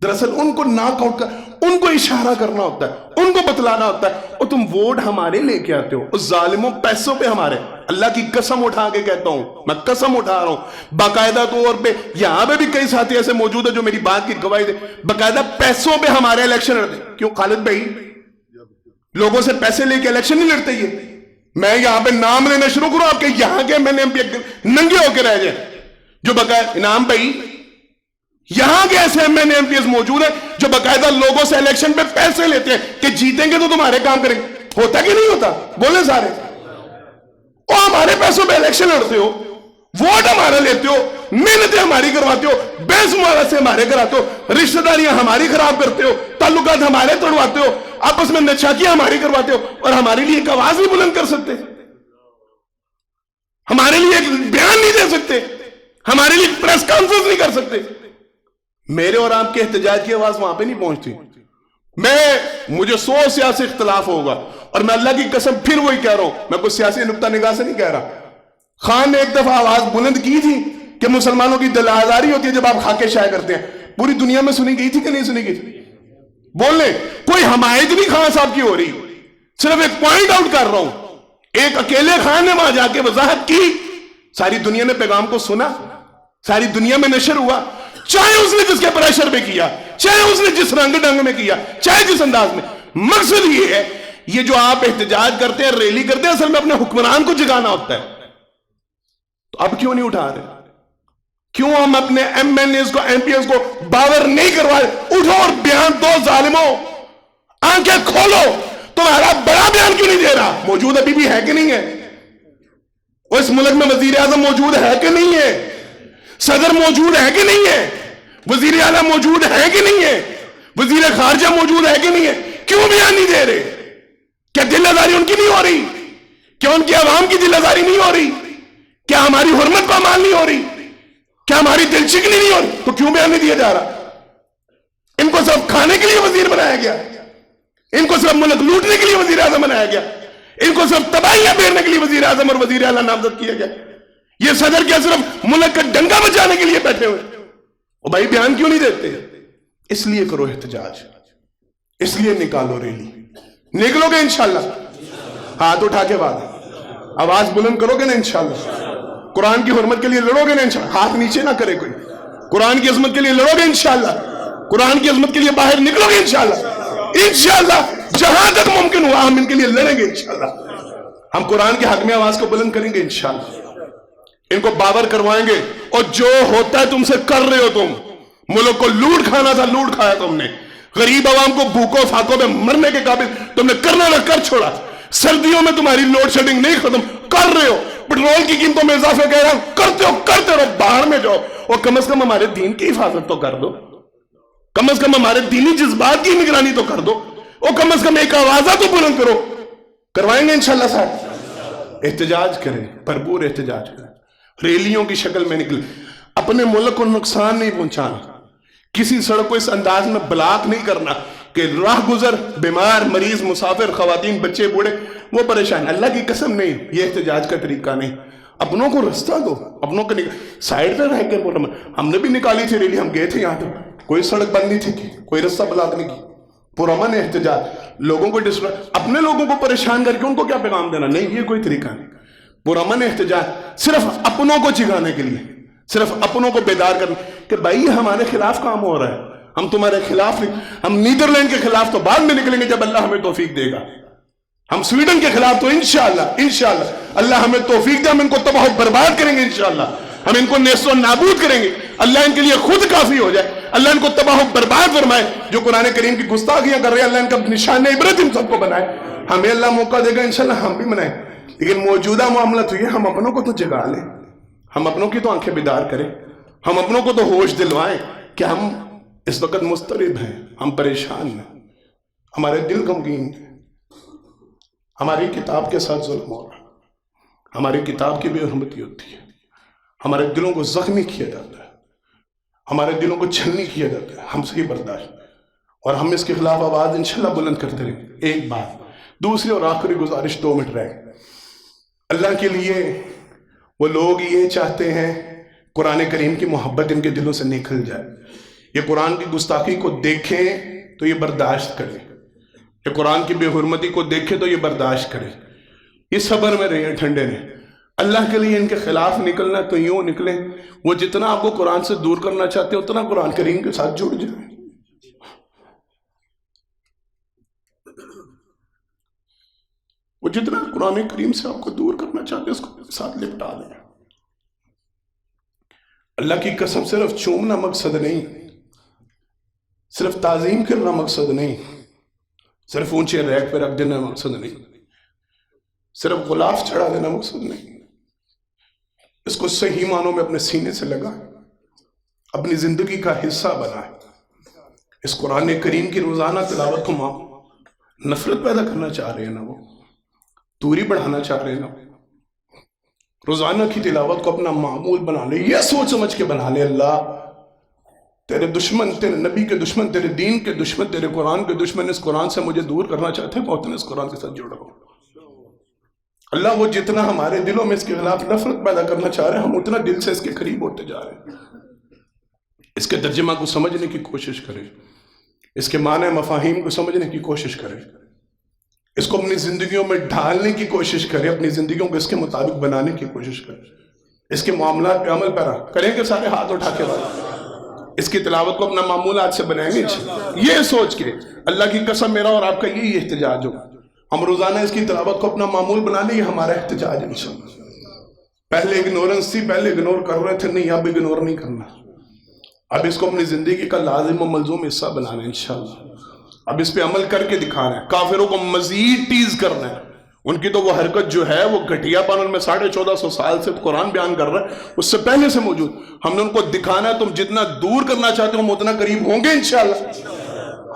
دراصل ان کو ناک آؤٹ کر, ان کو اشارہ کرنا ہوتا ہے, ان کو بتلانا ہوتا ہے, اور تم ووٹ ہمارے لے کے آتے ہو, اس ظالموں پیسوں پہ ہمارے. اللہ کی قسم اٹھا کے کہتا ہوں, میں قسم اٹھا رہا ہوں باقاعدہ طور پہ, یہاں پہ بھی کئی ساتھی ایسے موجود ہیں جو میری بات کی گواہی دے, باقاعدہ پیسوں پہ ہمارے الیکشن لڑتے. کیوں خالد بھائی, لوگوں سے پیسے لے کے الیکشن نہیں لڑتے. یہ میں یہاں پہ نام لینا شروع کروں آپ کے یہاں کے میں نے ننگے ہو کے رہ جائیں, جو باقاعدہ انعام بھائی یہاں کے ایسے M N M P S موجود ہیں جو باقاعدہ لوگوں سے الیکشن پہ پیسے لیتے ہیں کہ جیتیں گے تو تمہارے کام کریں گے. ہوتا کہ نہیں ہوتا؟ بولے سارے. اور ہمارے پیسوں پہ الیکشن لڑتے ہو, ووٹ ہمارے لیتے ہو, محنتیں ہماری کرواتے ہو, بیس مبارک سے ہمارے کراتے ہو, رشتہ داریاں ہماری خراب کرتے ہو, تعلقات ہمارے توڑواتے ہو, آپس میں نچاکیاں ہماری کرواتے ہو, اور ہمارے لیے ایک آواز نہیں بلند کر سکتے, ہمارے لیے ایک بیان نہیں دے سکتے, ہمارے لیے پریس کانفرنس نہیں کر سکتے. میرے اور آپ کے احتجاج کی آواز وہاں پہ نہیں پہنچتی. مجھے 100 سیاسی اختلاف ہوگا اور میں اللہ کی قسم پھر وہی کہہ رہا ہوں, میں کوئی سیاسی نقطہ نگاہ سے نہیں کہہ رہا. خان نے ایک دفعہ آواز بلند کی تھی کہ مسلمانوں کی دل آزاری ہوتی ہے جب آپ خاکے شائع کرتے ہیں. پوری دنیا میں سنی گئی تھی کہ نہیں سنی گئی تھی؟ بول لیں. کوئی حمایت نہیں خان صاحب کی ہو رہی, صرف ایک پوائنٹ آؤٹ کر رہا ہوں. ایک اکیلے خان نے وہاں جا کے وضاحت کی, ساری دنیا نے پیغام کو سنا, ساری دنیا میں نشر ہوا, چاہے اس نے جس کے پریشر پہ کیا, چاہے اس نے جس رنگ ڈنگ میں کیا, چاہے جس انداز میں. مقصد یہ ہے, یہ جو آپ احتجاج کرتے ہیں, ریلی کرتے ہیں, اصل میں اپنے حکمران کو جگانا ہوتا ہے. تو اب کیوں نہیں اٹھا رہے؟ کیوں ہم اپنے ایم این ایز کو, ایم پی ایز کو باور نہیں کروائے؟ اٹھو اور بیان دو ظالموں, آنکھیں کھولو. تمہارا بڑا بیان کیوں نہیں دے رہا؟ موجود ابھی بھی ہے کہ نہیں ہے؟ وہ اس ملک میں وزیر اعظم موجود ہے کہ نہیں ہے؟ صدر موجود ہے کہ نہیں ہے؟ وزیر اعلیٰ موجود ہے کہ نہیں ہے؟ وزیر خارجہ موجود ہے کہ نہیں ہے؟ کیوں بیان نہیں دے رہے؟ کیا دل آزاری ان کی نہیں ہو رہی؟ کیا ان کی عوام کی دل آزاری نہیں ہو رہی؟ کیا ہماری حرمت پامال نہیں ہو رہی؟ کیا ہماری دل چکنی نہیں ہو رہی؟ تو کیوں بیان نہیں دیا جا رہا؟ ان کو صرف کھانے کے لیے وزیر بنایا گیا, ان کو صرف ملک لوٹنے کے لیے وزیر اعظم بنایا گیا, ان کو صرف تباہیاں پھیرنے کے لیے وزیر اعظم اور وزیر اعلیٰ نامزد کیا گیا. یہ صدر کیا صرف ملک کا ڈنگا بچانے کے لیے بیٹھے ہوئے؟ وہ بھائی بیان کیوں نہیں دیتے؟ اس لیے کرو احتجاج, اس لیے نکالو ریلی. نکلو گے انشاءاللہ؟ ہاتھ اٹھا کے بعد آواز بلند کرو گے نا انشاءاللہ؟ قرآن کی حرمت کے لیے لڑو گے نا انشاءاللہ؟ ہاتھ نیچے نہ کرے کوئی. قرآن کی عظمت کے لیے لڑو گے انشاءاللہ؟ قرآن کی عظمت کے لیے باہر نکلو گے انشاءاللہ؟ انشاءاللہ جہاں تک ممکن ہوا ہم ان کے لیے لڑیں گے انشاءاللہ. ہم قرآن کے حق میں آواز کو بلند کریں گے انشاءاللہ. ان کو باور کروائیں گے, اور جو ہوتا ہے تم سے کر رہے ہو تم. ملک کو لوٹ کھانا تھا, لوٹ کھایا تم نے. غریب عوام کو بھوکوں فاقوں میں مرنے کے قابل تم نے کرنا نہ کر چھوڑا. سردیوں میں تمہاری لوڈ شیڈنگ نہیں ختم کر رہے ہو. پٹرول کی قیمتوں میں اضافہ کہہ رہا ہوں, کرتے ہو, کرتے رہو, باہر میں جاؤ. اور کم از کم ہمارے دین کی حفاظت تو کر دو, کم از کم ہمارے دینی جذبات کی نگرانی تو کر دو, اور کم از کم ایک آوازہ تو بلند کرو. کروائیں گے انشاءاللہ صاحب. احتجاج کریں, بھرپور احتجاج کریں, ریلیوں کی شکل میں نکلیں. اپنے ملک کو نقصان نہیں پہنچانا, کسی سڑک کو اس انداز میں بلاک نہیں کرنا کہ راہ گزر, بیمار, مریض, مسافر, خواتین, بچے, بوڑھے وہ پریشان. اللہ کی قسم نہیں, یہ احتجاج کا طریقہ نہیں. اپنوں کو رستہ دو, اپنوں کو سائڈ پہ رہ کے بولو. ہم نے بھی نکالی تھی ریلی, ہم گئے تھے یہاں تک, کوئی سڑک بند نہیں تھی, کوئی رستہ بلاک نہیں کی. پرامن احتجاج, لوگوں کو اپنے لوگوں کو پریشان کر کے ان کو کیا پیغام دینا؟ نہیں, یہ کوئی طریقہ نہیں. پرامن احتجاج صرف اپنوں کو جگانے کے لیے, صرف اپنوں کو بیدار کرنے کہ بھائی ہمارے خلاف کام ہو رہا ہے, ہم تمہارے خلاف نہیں. ہم نیدرلینڈ کے خلاف تو بعد میں نکلیں گے جب اللہ ہمیں توفیق دے گا. ہم سویڈن کے خلاف تو انشاءاللہ اللہ ہمیں توفیق دے, ہم ان کو تباہ و برباد کریں گے انشاءاللہ. ہم ان کو نیست و نابود کریں گے. اللہ ان کے لیے خود کافی ہو جائے, اللہ ان کو تباہ و برباد فرمائے. جو قرآن کریم کی گستاخیاں کر رہے ہیں, اللہ ان کا نشان عبرت ہم سب کو بنائے. ہمیں اللہ موقع دے گا انشاءاللہ, ہم بھی منائیں. لیکن موجودہ معاملہ تو یہ, ہم اپنوں کو تو جگا لیں, ہم اپنوں کی تو آنکھیں بیدار کریں, ہم اپنوں کو تو ہوش دلوائیں کہ ہم اس وقت مضطرب ہیں, ہم پریشان ہیں, ہمارے دل غمگین ہیں, ہماری کتاب کے ساتھ ظلم ہو رہا ہے, ہماری کتاب کی بے حرمتی ہوتی ہے, ہمارے دلوں کو زخمی کیا جاتا ہے, ہمارے دلوں کو چھلنی کیا جاتا ہے. ہم سے ہی برداشت, اور ہم اس کے خلاف آواز انشاءاللہ بلند کرتے رہیں. ایک بات, دوسری اور آخری گزارش, 2 منٹ رہ گئے. اللہ کے لیے وہ لوگ یہ چاہتے ہیں قرآن کریم کی محبت ان کے دلوں سے نکل جائے. یہ قرآن کی گستاخی کو دیکھیں تو یہ برداشت کریں, یہ قرآن کی بے حرمتی کو دیکھیں تو یہ برداشت کریں. یہ صبر میں رہیں, ٹھنڈے رہیں. اللہ کے لیے ان کے خلاف نکلنا تو یوں نکلیں, وہ جتنا آپ کو قرآن سے دور کرنا چاہتے ہیں اتنا قرآن کریم کے ساتھ جڑ جائیں. وہ جتنا قرآن کریم سے آپ کو دور کرنا چاہتے ہیں اس کو ساتھ لپٹا دیں. اللہ کی قسم صرف چومنا مقصد نہیں, صرف تعظیم کرنا مقصد نہیں, صرف اونچے ریک پہ رکھ دینا مقصد نہیں, صرف غلاف چڑھا دینا مقصد نہیں. اس کو صحیح معنوں میں اپنے سینے سے لگائیں, اپنی زندگی کا حصہ بنائیں. اس قرآن کریم کی روزانہ تلاوت کو نفرت پیدا کرنا چاہ رہے ہیں نا, وہ دوری بڑھانا چاہ رہے ہیں نا, روزانہ کی تلاوت کو اپنا معمول بنا لے, یہ سوچ سمجھ کے بنا لے اللہ تیرے دشمن، تیرے نبی کے دشمن، تیرے دین کے دشمن، تیرے قرآن کے دشمن اس قرآن سے مجھے دور کرنا چاہتے ہیں، میں اتنا اس قرآن کے ساتھ جڑ رہا ہوں۔ اللہ وہ جتنا ہمارے دلوں میں اس کے خلاف نفرت پیدا کرنا چاہ رہے ہیں، ہم اتنا دل سے اس کے قریب ہوتے جا رہے ہیں۔ اس کے ترجمہ کو سمجھنے کی کوشش کریں، اس کے معنی مفاہیم کو سمجھنے کی کوشش کریں، اس کو اپنی زندگیوں میں ڈھالنے کی کوشش کریں، اپنی زندگیوں کو اس کے مطابق بنانے کی کوشش کریں، اس کے معاملات پہ عمل پیرا کریں کہ سارے ہاتھ اٹھا کے اس کی تلاوت کو اپنا معمولات سے بنائیں گے یہ سوچ کے اللہ کی قسم میرا اور آپ کا یہی احتجاج ہوگا، ہم روزانہ اس کی تلاوت کو اپنا معمول بنا لیں، یہ ہمارا احتجاج ہے انشاءاللہ۔ پہلے اگنورنس تھی، پہلے اگنور کر رہے تھے، نہیں اب اگنور نہیں کرنا، اب اس کو اپنی زندگی کا لازم و ملزوم حصہ بنانا ہے انشاءاللہ، اب اس پہ عمل کر کے دکھانا ہے۔ کافروں کو مزید ٹیز کرنا ہے، ان کی تو وہ حرکت جو ہے وہ گھٹیا پن ان میں 1450 سال سے قرآن بیان کر رہا ہے، اس سے پہلے سے موجود، ہم نے ان کو دکھانا ہے تم جتنا دور کرنا چاہتے ہو ہم اتنا قریب ہوں گے انشاءاللہ،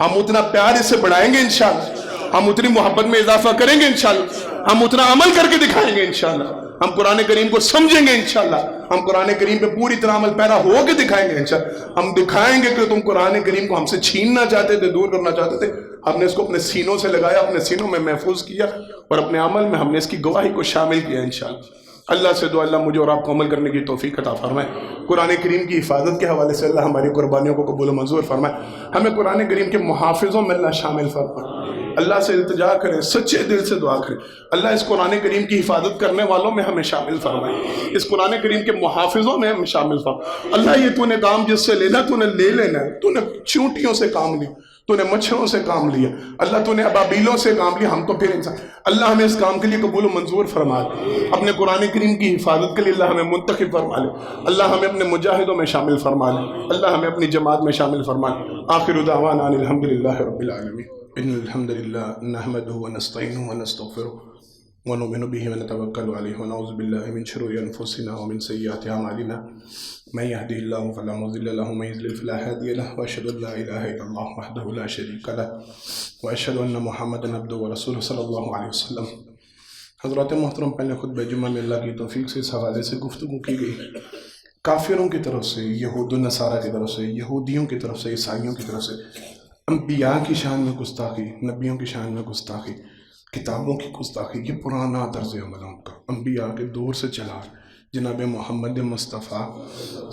ہم اتنا پیار اس سے بڑھائیں گے انشاءاللہ، ہم اتنی محبت میں اضافہ کریں گے انشاءاللہ، ہم اتنا عمل کر کے دکھائیں گے انشاءاللہ، ہم قرآن کریم کو سمجھیں گے انشاءاللہ، ہم قرآن کریم پہ پوری طرح عمل پیرا ہو کے دکھائیں گے انشاءاللہ، ہم دکھائیں گے کہ تم قرآن کریم کو ہم سے چھیننا چاہتے تھے، دور کرنا چاہتے تھے، ہم نے اس کو اپنے سینوں سے لگایا، اپنے سینوں میں محفوظ کیا، اور اپنے عمل میں ہم نے اس کی گواہی کو شامل کیا انشاءاللہ۔ اللہ سے دعا اللہ مجھے اور آپ کو عمل کرنے کی توفیق عطا فرمائے، قرآن کریم کی حفاظت کے حوالے سے اللہ ہماری قربانیوں کو قبول و منظور فرمائے، ہمیں قرآن کریم کے محافظوں میں اللہ شامل فرمائے۔ اللہ سے التجا کریں، سچے دل سے دعا کریں، اللہ اس قرآن کریم کی حفاظت کرنے والوں میں ہمیں شامل فرمائے، اس قرآن کریم کے محافظوں میں ہمیں شامل فرمائے۔ اللہ یہ تو نے کام جس سے لینا تو نے لے لینا ہے، تو نے چونٹیوں سے کام لیا، تو نے مچھروں سے کام لیا، اللہ تو نے ابابیلوں سے کام لیا، ہم تو پھر انسان، اللہ ہمیں اس کام کے لیے قبول و منظور فرما لے، اپنے قرآن کریم کی حفاظت کے لیے اللہ ہمیں منتخب فرما لے، اللہ ہمیں اپنے مجاہدوں میں شامل فرما لے، اللہ ہمیں اپنی جماعت میں شامل فرما لے۔ آخر دعوانا ان الحمدللہ رب العالمین۔ ان الحمدللہ نحمدہ ونستعینہ ونستغفرہ ونؤمن به ونتوکل علیہ ونعوذ باللہ من شرور انفسنا ومن سیئات اعمالنا من یهده اللہ فلا مضل له ومن یضلل فلا هادی له واشهد ان لا الہ الا اللہ وحدہ لا شریک له واشهد ان محمدا عبدہ ورسولہ صلی اللہ علیہ وسلم۔ حضرات محترم، پہلے خطبہ جمعہ میں اللہ کی توفیق سے اس حوالے سے گفتگو کی گئی، کافروں کی طرف سے، یہود و نصارہ کی طرف سے، یہودیوں کی طرف سے، عیسائیوں کی طرف سے انبیاء کی شان میں گستاخی، نبیوں کی شان میں گستاخی، کتابوں کی گستاخی، یہ پرانا طرز عمل ہے ان کا، انبیاء کے دور سے چلا، جناب محمد مصطفیٰ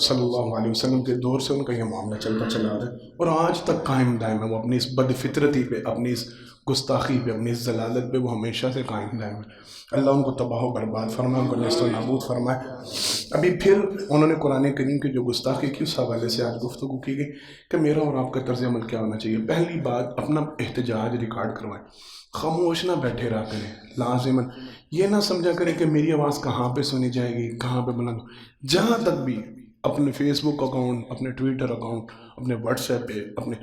صلی اللہ علیہ وسلم کے دور سے ان کا یہ معاملہ چلتا چلا رہا ہے، اور آج تک قائم دائم ہے، وہ اپنی اس بد فطرتی پہ، اپنی اس گستاخی پہ، اپنی اس ضلالت پہ وہ ہمیشہ سے قائم دائم ہے۔ اللہ ان کو تباہ و برباد فرمائے، ان کو نیست و نابود فرمائے۔ ابھی پھر انہوں نے قرآن کریم کی جو گستاخی کی اس حوالے سے آج گفتگو کی گئی کہ میرا اور آپ کا طرز عمل کیا ہونا چاہیے۔ پہلی بات، اپنا احتجاج ریکارڈ کروائیں، خاموش نہ بیٹھے رہا کریں، لازماً یہ نہ سمجھا کریں کہ میری آواز کہاں پہ سنی جائے گی، کہاں پہ بلند ہو، جہاں تک بھی اپنے فیس بک اکاؤنٹ، اپنے ٹویٹر اکاؤنٹ، اپنے واٹس ایپ پہ اپنے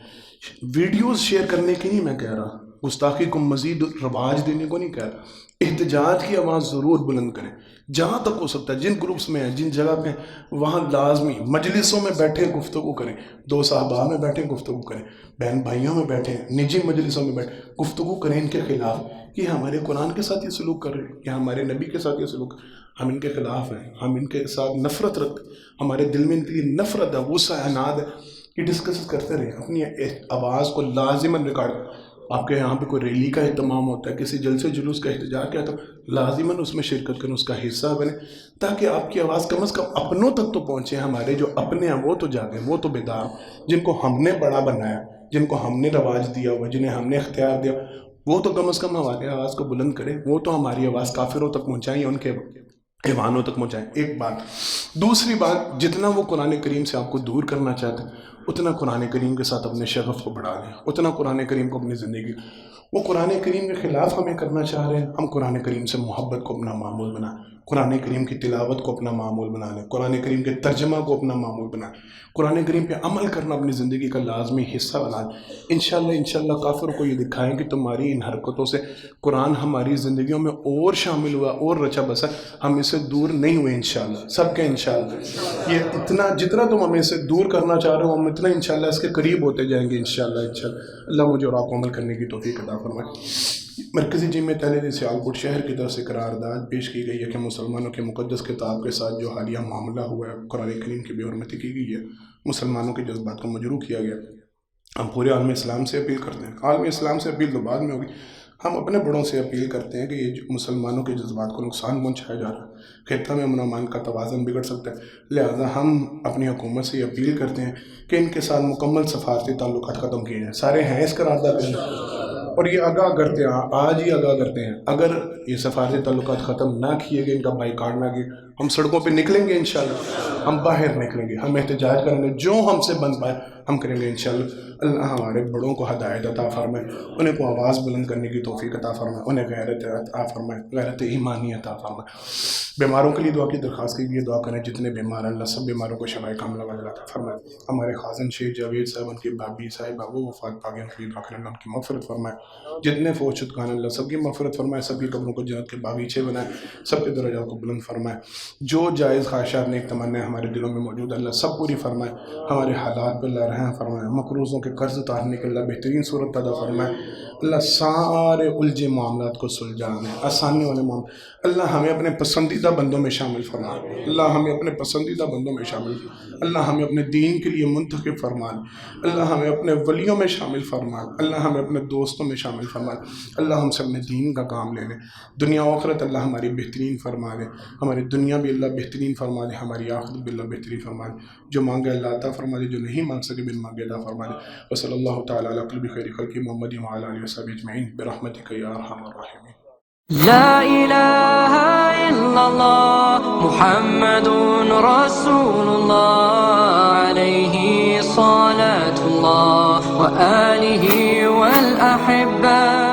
ویڈیوز شیئر کرنے کی نہیں میں کہہ رہا، گستاخی کو مزید رواج دینے کو نہیں کہہ رہا، احتجاج کی آواز ضرور بلند کریں، جہاں تک ہو سکتا ہے، جن گروپس میں ہیں، جن جگہ پہ وہاں لازمی مجلسوں میں بیٹھے گفتگو کریں، دو صحابہ میں بیٹھے گفتگو کریں، بہن بھائیوں میں بیٹھے، نجی مجلسوں میں بیٹھے گفتگو کریں ان کے خلاف، یہ ہمارے قرآن کے ساتھ یہ سلوک کر رہے ہیں، یا ہمارے نبی کے ساتھ یہ سلوک، ہم ان کے خلاف ہیں، ہم ان کے ساتھ نفرت رکھتے، ہمارے دل میں ان کے لیے نفرت ہے، غصہ ہے، عناد ہے، یہ ڈسکس کرتے رہیں، اپنی آواز کو لازماً ریکارڈ۔ آپ کے یہاں پہ کوئی ریلی کا اہتمام ہوتا ہے، کسی جلسے جلوس کا احتجاج کیا، تو لازماً اس میں شرکت کریں، اس کا حصہ بنیں، تاکہ آپ کی آواز کم از کم اپنوں تک تو پہنچے، ہمارے جو اپنے ہیں وہ تو جاگیں، وہ تو بیدار، جن کو ہم نے بڑا بنایا، جن کو ہم نے رواج دیا ہوا، جنہیں ہم نے اختیار دیا، وہ تو کم از کم ہماری آواز کو بلند کریں، وہ تو ہماری آواز کافروں تک پہنچائیں، ان کے ایوانوں تک پہنچائیں۔ ایک بات۔ دوسری بات، جتنا وہ قرآن کریم سے آپ کو دور کرنا چاہتے ہیں، اتنا قرآن کریم کے ساتھ اپنے شغف کو بڑھا لیں، اتنا قرآن کریم کو اپنی زندگی، وہ قرآن کریم کے خلاف ہمیں کرنا چاہ رہے ہیں، ہم قرآن کریم سے محبت کو اپنا معمول بنائیں، قرآن کریم کی تلاوت کو اپنا معمول بنا لیں، قرآن کریم کے ترجمہ کو اپنا معمول بنائیں، قرآن کریم پہ عمل کرنا اپنی زندگی کا لازمی حصہ بنا لیں۔ انشاءاللہ کافر کو یہ دکھائیں کہ تمہاری ان حرکتوں سے قرآن ہماری زندگیوں میں اور شامل ہوا، اور رچا بسا، ہم اس سے دور نہیں ہوئے انشاءاللہ، سب کے انشاءاللہ۔ یہ اتنا جتنا تم ہمیں سے دور کرنا چاہ رہے ہو، ہم اتنا انشاءاللہ اس کے قریب ہوتے جائیں گے انشاءاللہ اللہ مجھے اور آپ کو عمل کرنے کی توفیق عطا فرمائے۔ مرکزی جامعہ تحلیل سیالکوٹ شہر کی طرف سے قرارداد پیش کی گئی ہے کہ مسلمانوں کے مقدس کتاب کے ساتھ جو حالیہ معاملہ ہوا ہے، قرآن کریم کی بے حرمتی کی گئی ہے، مسلمانوں کے جذبات کو مجروح کیا گیا۔ ہم پورے عالم اسلام سے اپیل کرتے ہیں، عالم اسلام سے اپیل تو بعد میں ہوگی، ہم اپنے بڑوں سے اپیل کرتے ہیں کہ یہ مسلمانوں کے جذبات کو نقصان پہنچایا جا رہا ہے، خطہ میں امن و امان کا توازن بگڑ سکتا ہے، لہٰذا ہم اپنی حکومت سے یہ اپیل کرتے ہیں کہ ان کے ساتھ مکمل سفارتی تعلقات ختم کیے جائیں۔ سارے ہیں اس قرارداد میں، اور یہ آگاہ کرتے ہیں، آج ہی آگاہ کرتے ہیں، اگر یہ سفارتی تعلقات ختم نہ کیے گئے، ان کا بائیکاٹ نہ کیے، ہم سڑکوں پہ نکلیں گے انشاءاللہ، ہم باہر نکلیں گے، ہم احتجاج کریں گے، جو ہم سے بن پائے ہم کریں گے انشاءاللہ۔ اللہ ہمارے بڑوں کو ہدایت عطا فرمائے، انہیں کو آواز بلند کرنے کی توفیق عطا فرمائے، انہیں غیرت عطا فرمائے، غیرت ایمانی عطا فرمائے۔ بیماروں کے لیے دعا کی درخواست کی گئی، دعا کریں جتنے بیمار ہیں اللہ سب بیماروں کو شفائے کاملہ عطا فرمائے۔ ہمارے خازن شیخ جاوید صاحب، ان کی بابی صاحبہ وہ وفات پا گئے، ان کے لیے دعا کریں اللہ ان کی مغفرت فرمائے، جتنے فوت شدگان اللہ سب کی مغفرت فرمائے، سب کی قبروں کو جنت کے باغیچے بنائے، سب کے درجات کو بلند فرمائے، جو جائز خواہشات نیک تمنا ہمارے دلوں میں موجود اللہ سب پوری فرمائے، ہمارے حالات پہ اللہ رحم فرمائے، مقروضوں کے قرض اتارنے کے اللہ بہترین صورت پیدا فرمائے، اللہ سارے الجھے معاملات کو سلجھانے آسانی والے معاملات، اللہ ہمیں اپنے پسندیدہ بندوں میں شامل فرمائے، اللہ ہمیں اپنے پسندیدہ بندوں میں شامل فرمائے، اللہ ہمیں اپنے دین کے لیے منتخب فرمائے، اللہ ہمیں اپنے ولیوں میں شامل فرمائے، اللہ ہمیں اپنے دوستوں میں شامل فرمائے، اللہ ہم سے اپنے دین کا کام لے لے، دنیا و آخرت اللہ ہماری بہترین فرما دے، ہماری دنیا بھی اللہ بہترین فرما دے، ہماری آخرت بھی اللہ بہترین فرما دے، جو مانگے اللہ عطا فرما دے، جو نہیں مانگ سکے بن مانگے عطا فرما دے۔ وصلی اللہ تعالی علی قلب خیر خلق محمد وعلی آلہ وصحبہ اجمعین برحمتک یا ارحم الراحمین۔ لا إله إلا الله محمد رسول الله عليه صلاة الله وآله والأحبة